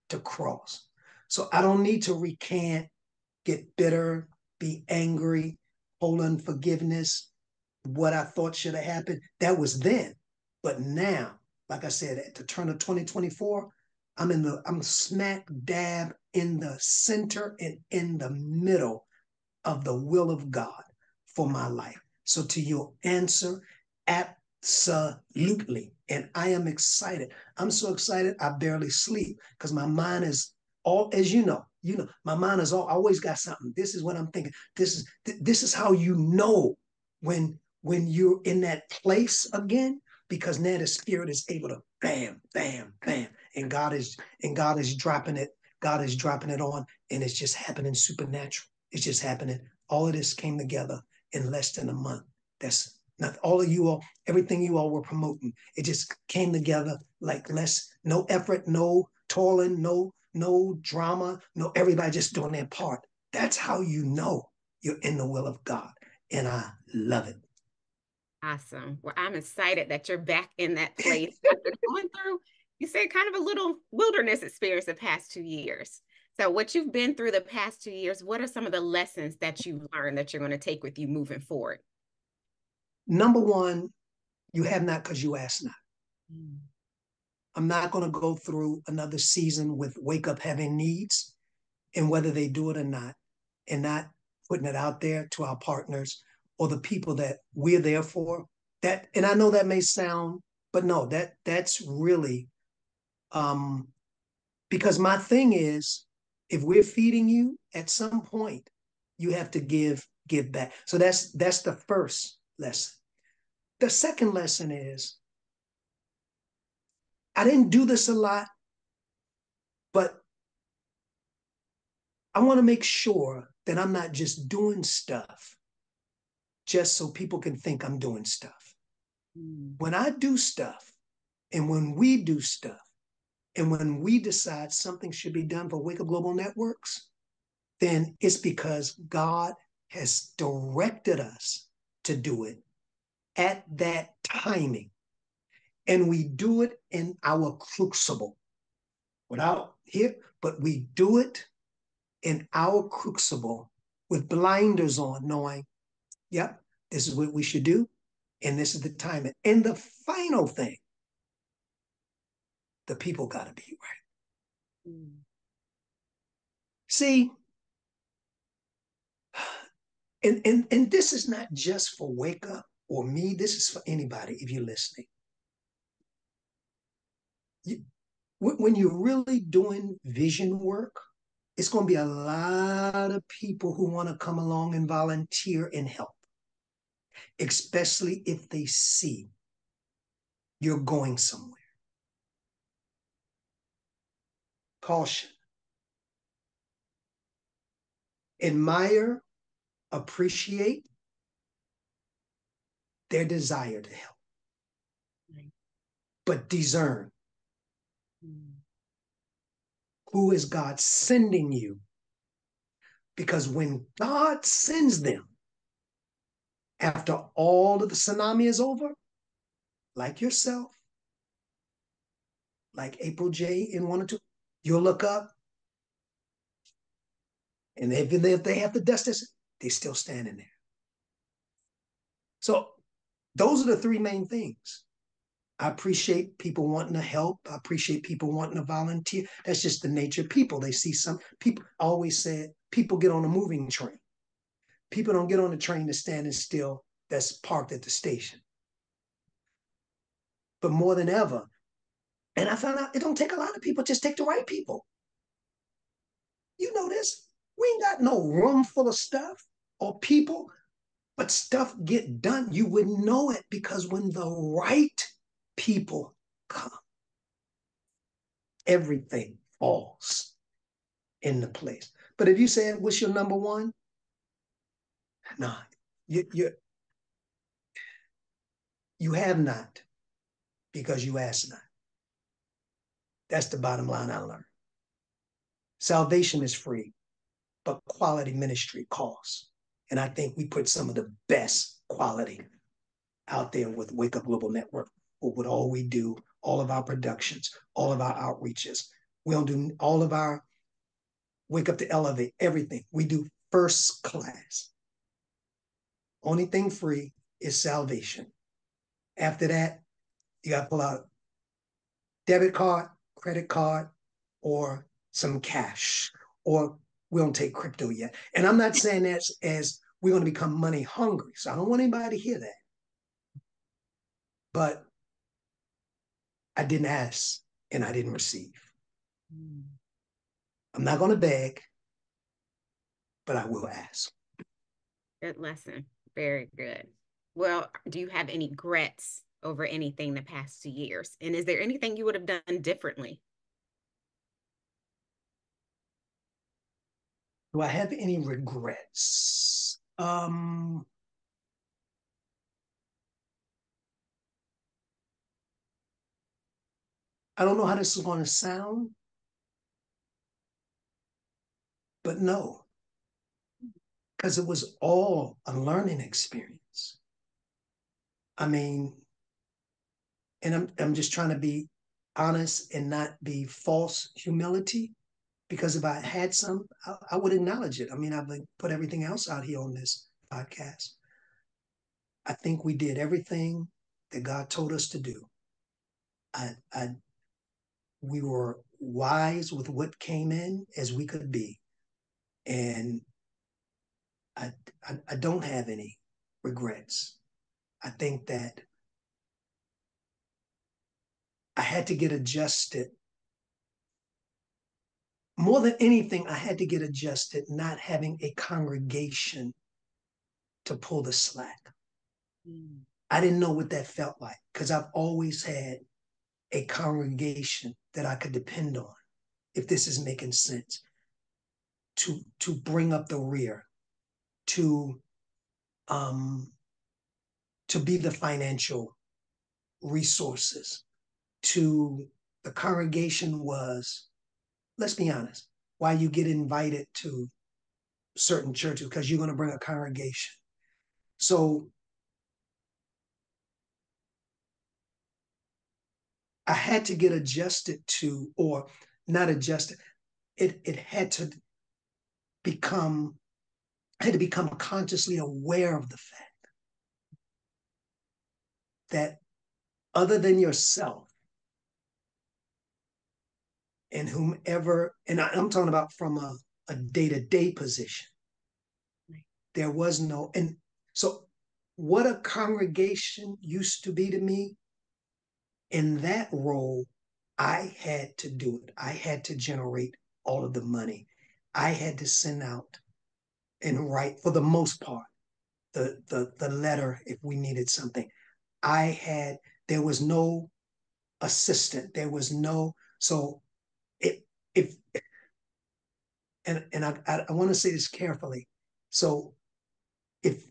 to cross. So I don't need to recant, get bitter, be angry, hold unforgiveness, what I thought should have happened. That was then. But now, like I said, at the turn of 2024, I'm smack dab in the center and in the middle of the will of God for my life. So to your answer, absolutely. And I am excited. I'm so excited I barely sleep because my mind is all, as my mind is always got something. This is what I'm thinking. This is how you know when you're in that place again, because now the spirit is able to bam, bam, bam. And God is dropping it. God is dropping it on, and it's just happening supernatural. It's just happening. All of this came together in less than a month. That's not all of you all, everything you all were promoting. It just came together like no effort, no toiling, no drama, no everybody just doing their part. That's how you know you're in the will of God. And I love it. Awesome. Well, I'm excited that you're back in that place after going through, you said, kind of a little wilderness experience the past 2 years. So what you've been through the past 2 years, what are some of the lessons that you've learned that you're going to take with you moving forward? Number one, you have not because you ask not. I'm not going to go through another season with wake up having needs, and whether they do it or not, and not putting it out there to our partners or the people that we're there for. That, and I know that may sound, but no, that's really, because my thing is, if we're feeding you, at some point, you have to give back. So that's the first lesson. The second lesson is, I didn't do this a lot, but I want to make sure that I'm not just doing stuff just so people can think I'm doing stuff. When I do stuff, and when we do stuff, and when we decide something should be done for Wake Up Global Networks, then it's because God has directed us to do it at that timing. And we do it in our crucible. Without here, but we do it in our crucible with blinders on, knowing, yep, this is what we should do, and this is the timing. And the final thing, the people got to be right. See, and this is not just for Wake Up or me. This is for anybody if you're listening. When you're really doing vision work, it's going to be a lot of people who want to come along and volunteer and help, especially if they see you're going somewhere. Caution. Admire, appreciate their desire to help, but discern who is God sending you. Because when God sends them, after all of the tsunami is over, like yourself, like April J in 1 or 2, you'll look up, and even if they have to dust this, they're still standing there. So those are the three main things. I appreciate people wanting to help. I appreciate people wanting to volunteer. That's just the nature of people. They see some people. Always said people get on a moving train. People don't get on the train that's standing still, that's parked at the station. But more than ever, and I found out it don't take a lot of people, just take the right people. You know this. We ain't got no room full of stuff or people, but stuff get done. You would know it because when the right people come, everything falls into place. But if you say, what's your number one? No, you have not because you ask not. That's the bottom line I learned. Salvation is free, but quality ministry costs. And I think we put some of the best quality out there with Wake Up Global Network, with all we do, all of our productions, all of our outreaches. We don't do all of our Wake Up to Elevate, everything. We do first class. Only thing free is salvation. After that, you got to pull out debit card, credit card, or some cash, or we don't take crypto yet. And I'm not saying that as we're going to become money hungry. So I don't want anybody to hear that. But I didn't ask and I didn't receive. I'm not going to beg, but I will ask. Good lesson. Very good. Well, do you have any regrets over anything the past 2 years? And is there anything you would have done differently? Do I have any regrets? I don't know how this is going to sound, but no, because it was all a learning experience. I mean, and I'm just trying to be honest and not be false humility, because if I had some, I would acknowledge it. I mean, I've put everything else out here on this podcast. I think we did everything that God told us to do. We were wise with what came in as we could be. And I don't have any regrets. I think that I had to get adjusted. More than anything, I had to get adjusted not having a congregation to pull the slack. I didn't know what that felt like because I've always had a congregation that I could depend on, if this is making sense, to bring up the rear, to be the financial resources. The congregation was, let's be honest, why you get invited to certain churches, because you're going to bring a congregation. So I had to get adjusted to, or not adjusted, it had to become, I had to become consciously aware of the fact that other than yourself and whomever, and I'm talking about from a day-to-day position, there was no, and so what a congregation used to be to me, in that role, I had to do it. I had to generate all of the money. I had to send out and write, for the most part, the letter if we needed something. There was no assistant. There was no, so if and I want to say this carefully. So if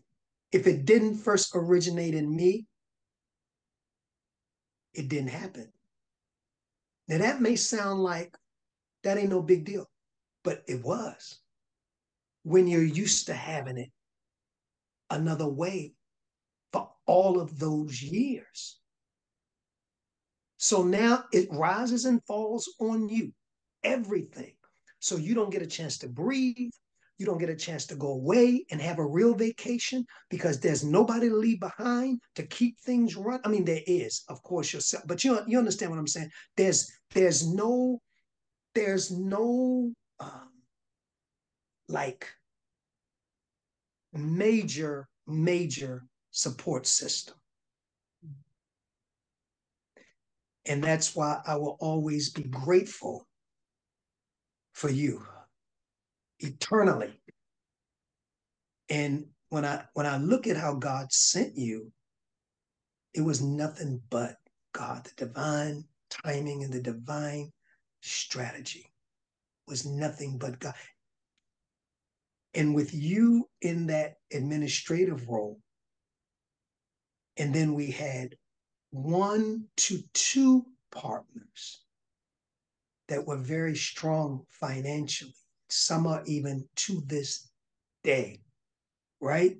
it didn't first originate in me, it didn't happen. Now that may sound like that ain't no big deal, but it was. When you're used to having it another way for all of those years. So now it rises and falls on you, everything. So you don't get a chance to breathe. You don't get a chance to go away and have a real vacation because there's nobody to leave behind to keep things running. I mean, there is, of course, yourself, but you understand what I'm saying? There's no like major support system. And that's why I will always be grateful for you eternally. And when I look at how God sent you, it was nothing but God, the divine timing and the divine strategy, was nothing but God. And with you in that administrative role, and then we had 1 to 2 partners that were very strong financially. Some are even to this day, right?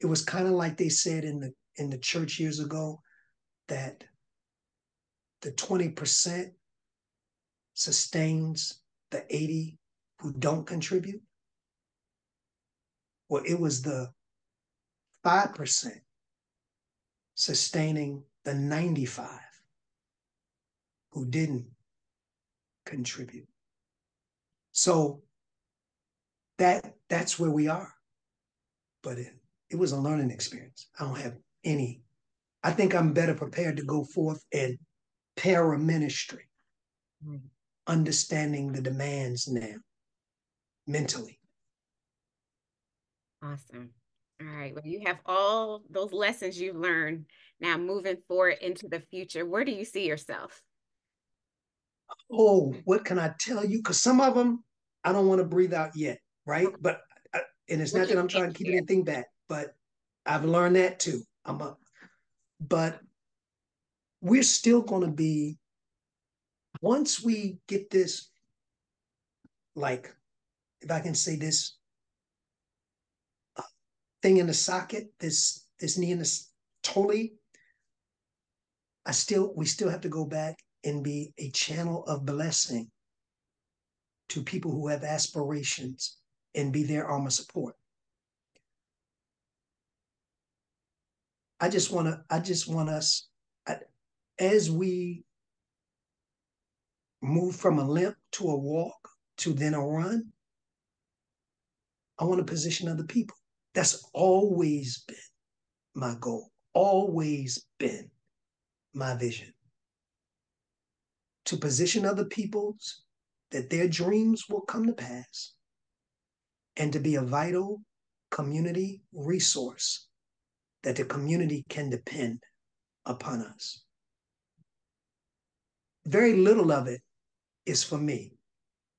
It was kind of like they said in the church years ago that the 20% sustains the 80 who don't contribute. Well, it was the 5% sustaining the 95 who didn't contribute. So that's where we are. But it was a learning experience. I don't have any. I think I'm better prepared to go forth in para-ministry, understanding the demands now mentally. Awesome. All right. Well, you have all those lessons you've learned. Now moving forward into the future, where do you see yourself? Oh, what can I tell you? Because some of them I don't want to breathe out yet, right? But and it's What not you that I'm can trying to keep share. anything back, but I've learned that too. But we're still going to be, once we get this, like, if I can say this thing in the socket, this knee in the totally, we still have to go back and be a channel of blessing to people who have aspirations and be their arm of support. I just want us, as we move from a limp to a walk to then a run, I want to position other people. That's always been my goal, always been my vision. To position other people's, that their dreams will come to pass, and to be a vital community resource that the community can depend upon us. Very little of it is for me.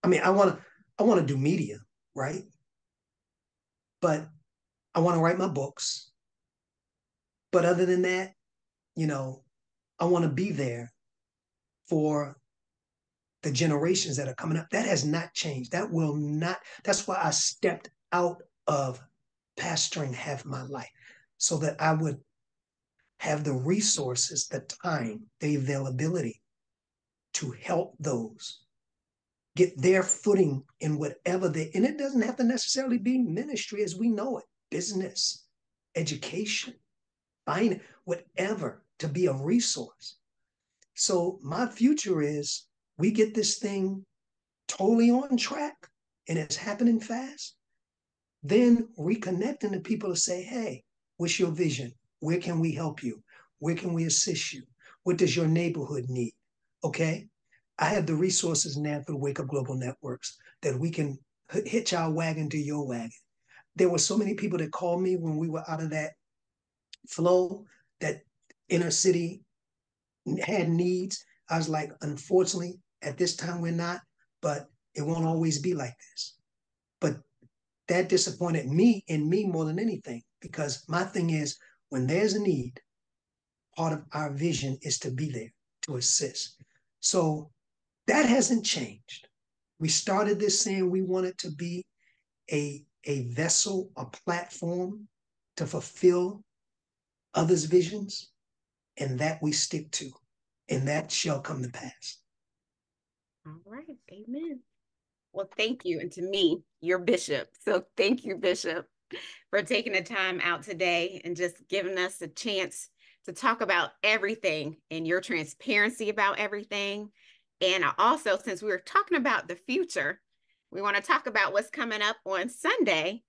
I mean, I want to do media, right? But I want to write my books. But other than that, I want to be there for the generations that are coming up. That has not changed. That will not. That's why I stepped out of pastoring half my life, so that I would have the resources, the time, the availability to help those get their footing in whatever and it doesn't have to necessarily be ministry as we know it, business, education, finance, whatever, to be a resource. So my future is we get this thing totally on track and it's happening fast, then reconnecting to people to say, hey, what's your vision? Where can we help you? Where can we assist you? What does your neighborhood need? Okay. I have the resources now through Wake Up Global Networks that we can hitch our wagon to your wagon. There were so many people that called me when we were out of that flow, that inner city had needs. I was like, unfortunately, at this time we're not, but it won't always be like this. But that disappointed me in me more than anything, because my thing is, when there's a need, part of our vision is to be there to assist. So that hasn't changed. We started this saying we wanted to be a vessel, a platform to fulfill others' visions, and that we stick to, and that shall come to pass. All right. Amen. Well, thank you. And to me, you're Bishop. So thank you, Bishop, for taking the time out today and just giving us a chance to talk about everything and your transparency about everything. And also, since we were talking about the future, we want to talk about what's coming up on Sunday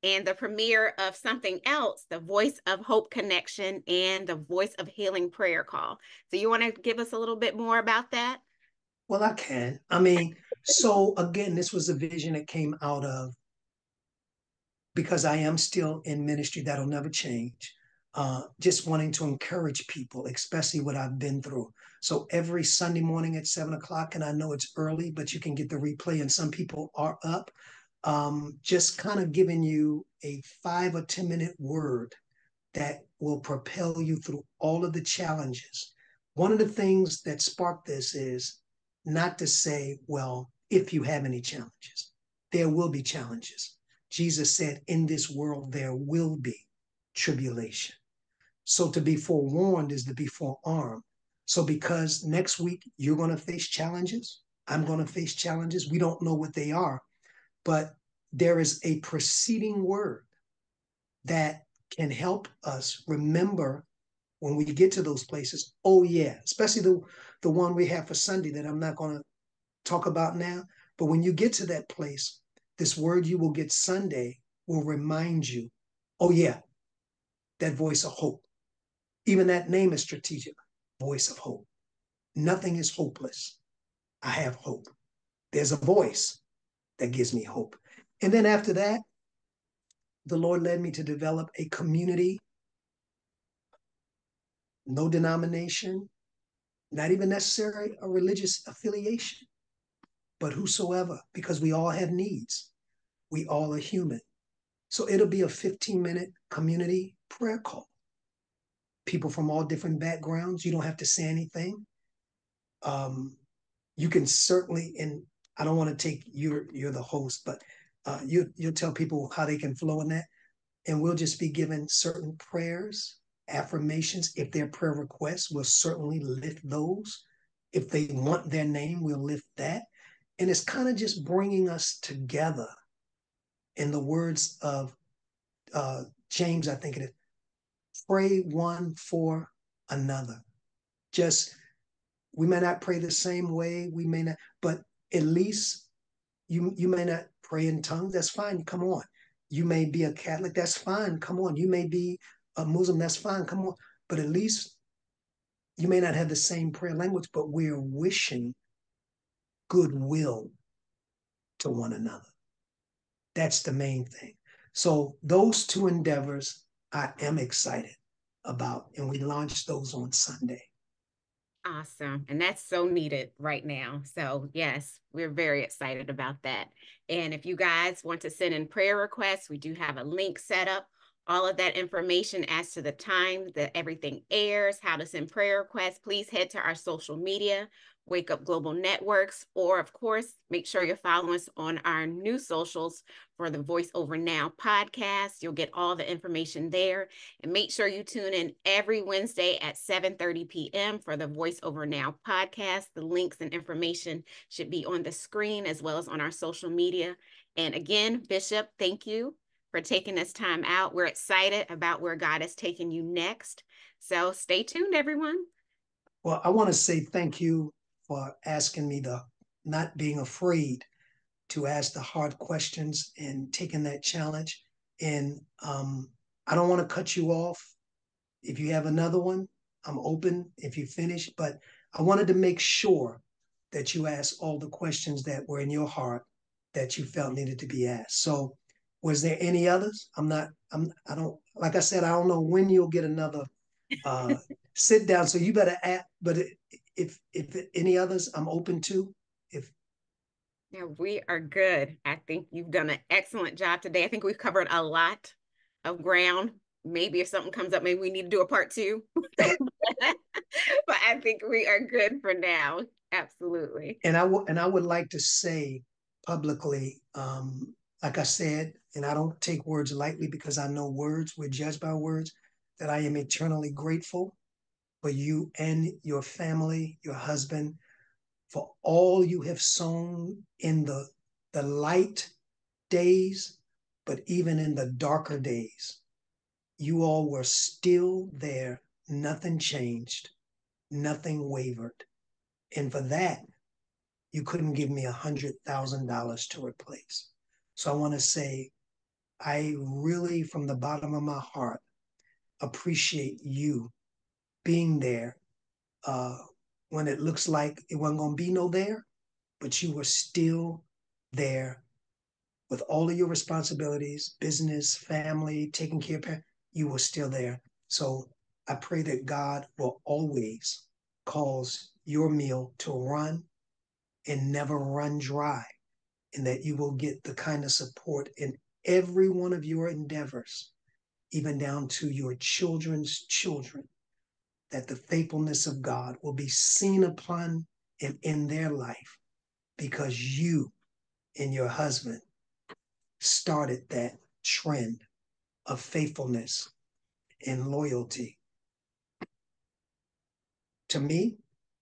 and the premiere of something else, the Voice of Hope Connection and the Voice of Healing Prayer Call. So you want to give us a little bit more about that? Well, I can. I mean, so again, this was a vision that came out of, because I am still in ministry, that'll never change. just wanting to encourage people, especially what I've been through. So every Sunday morning at 7 o'clock, and I know it's early, but you can get the replay, and some people are up, just kind of giving you a 5 or 10 minute word that will propel you through all of the challenges. One of the things that sparked this is not to say, well, if you have any challenges, there will be challenges. Jesus said, in this world, there will be tribulation. So to be forewarned is to be forearmed. So because next week you're going to face challenges, I'm going to face challenges. We don't know what they are, but there is a preceding word that can help us remember when we get to those places. Oh yeah, especially the one we have for Sunday that I'm not going to talk about now. But when you get to that place, this word you will get Sunday will remind you, oh yeah, that voice of hope. Even that name is strategic, voice of hope. Nothing is hopeless. I have hope. There's a voice that gives me hope. And then after that, the Lord led me to develop a community, no denomination, not even necessarily a religious affiliation, but whosoever, because we all have needs. We all are human. So it'll be a 15-minute community prayer call. People from all different backgrounds. You don't have to say anything. You can certainly, and I don't want to take you're the host, but you'll tell people how they can flow in that. And we'll just be given certain prayers, affirmations. If they're prayer requests, we'll certainly lift those. If they want their name, we'll lift that. And it's kind of just bringing us together. In the words of James, I think it is, pray one for another. Just, we may not pray the same way, we may not, but at least you may not pray in tongues. That's fine. Come on. You may be a Catholic. That's fine. Come on. You may be a Muslim. That's fine. Come on. But at least you may not have the same prayer language, but we're wishing goodwill to one another. That's the main thing. So those two endeavors I am excited about, and we launched those on Sunday. Awesome. And that's so needed right now. So yes, we're very excited about that. And if you guys want to send in prayer requests, we do have a link set up. All of that information as to the time that everything airs, how to send prayer requests, please head to our social media, Wake Up Global Networks, or of course, make sure you're following us on our new socials for the Voice Over Now podcast. You'll get all the information there. And make sure you tune in every Wednesday at 7:30 p.m. for the Voice Over Now podcast. The links and information should be on the screen as well as on our social media. And again, Bishop, thank you for taking this time out. We're excited about where God has taken you next. So stay tuned, everyone. Well, I want to say thank you for asking me not being afraid to ask the hard questions and taking that challenge. And I don't want to cut you off. If you have another one, I'm open if you finish, but I wanted to make sure that you asked all the questions that were in your heart that you felt needed to be asked. So was there any others? I don't, like I said, I don't know when you'll get another sit down. So you better ask, but if any others, I'm open to. Yeah, we are good. I think you've done an excellent job today. I think we've covered a lot of ground. Maybe if something comes up, maybe we need to do a part two. But I think we are good for now. Absolutely. And I would like to say publicly, like I said, and I don't take words lightly because I know words, we're judged by words, that I am eternally grateful for you and your family, your husband, for all you have sown in the light days, but even in the darker days. You all were still there. Nothing changed. Nothing wavered. And for that, you couldn't give me $100,000 to replace. So I want to say, I really, from the bottom of my heart, appreciate you being there when it looks like it wasn't going to be no there, but you were still there with all of your responsibilities, business, family, taking care of parents. You were still there. So I pray that God will always cause your meal to run and never run dry, and that you will get the kind of support in every one of your endeavors, even down to your children's children, that the faithfulness of God will be seen upon and in their life, because you and your husband started that trend of faithfulness and loyalty to me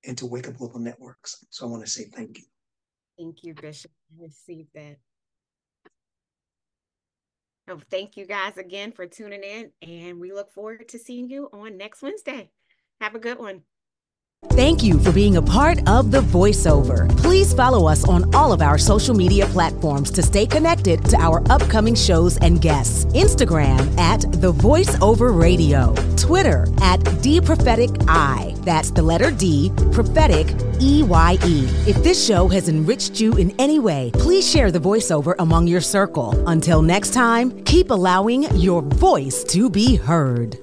and to Wake Up Global Networks. So I want to say thank you. Thank you, Bishop. I received that. Oh, thank you guys again for tuning in, and we look forward to seeing you on next Wednesday. Have a good one. Thank you for being a part of The Voiceover. Please follow us on all of our social media platforms to stay connected to our upcoming shows and guests. Instagram at The Voiceover Radio. Twitter at DPropheticI. That's the letter D, prophetic, EYE. If this show has enriched you in any way, please share The Voiceover among your circle. Until next time, keep allowing your voice to be heard.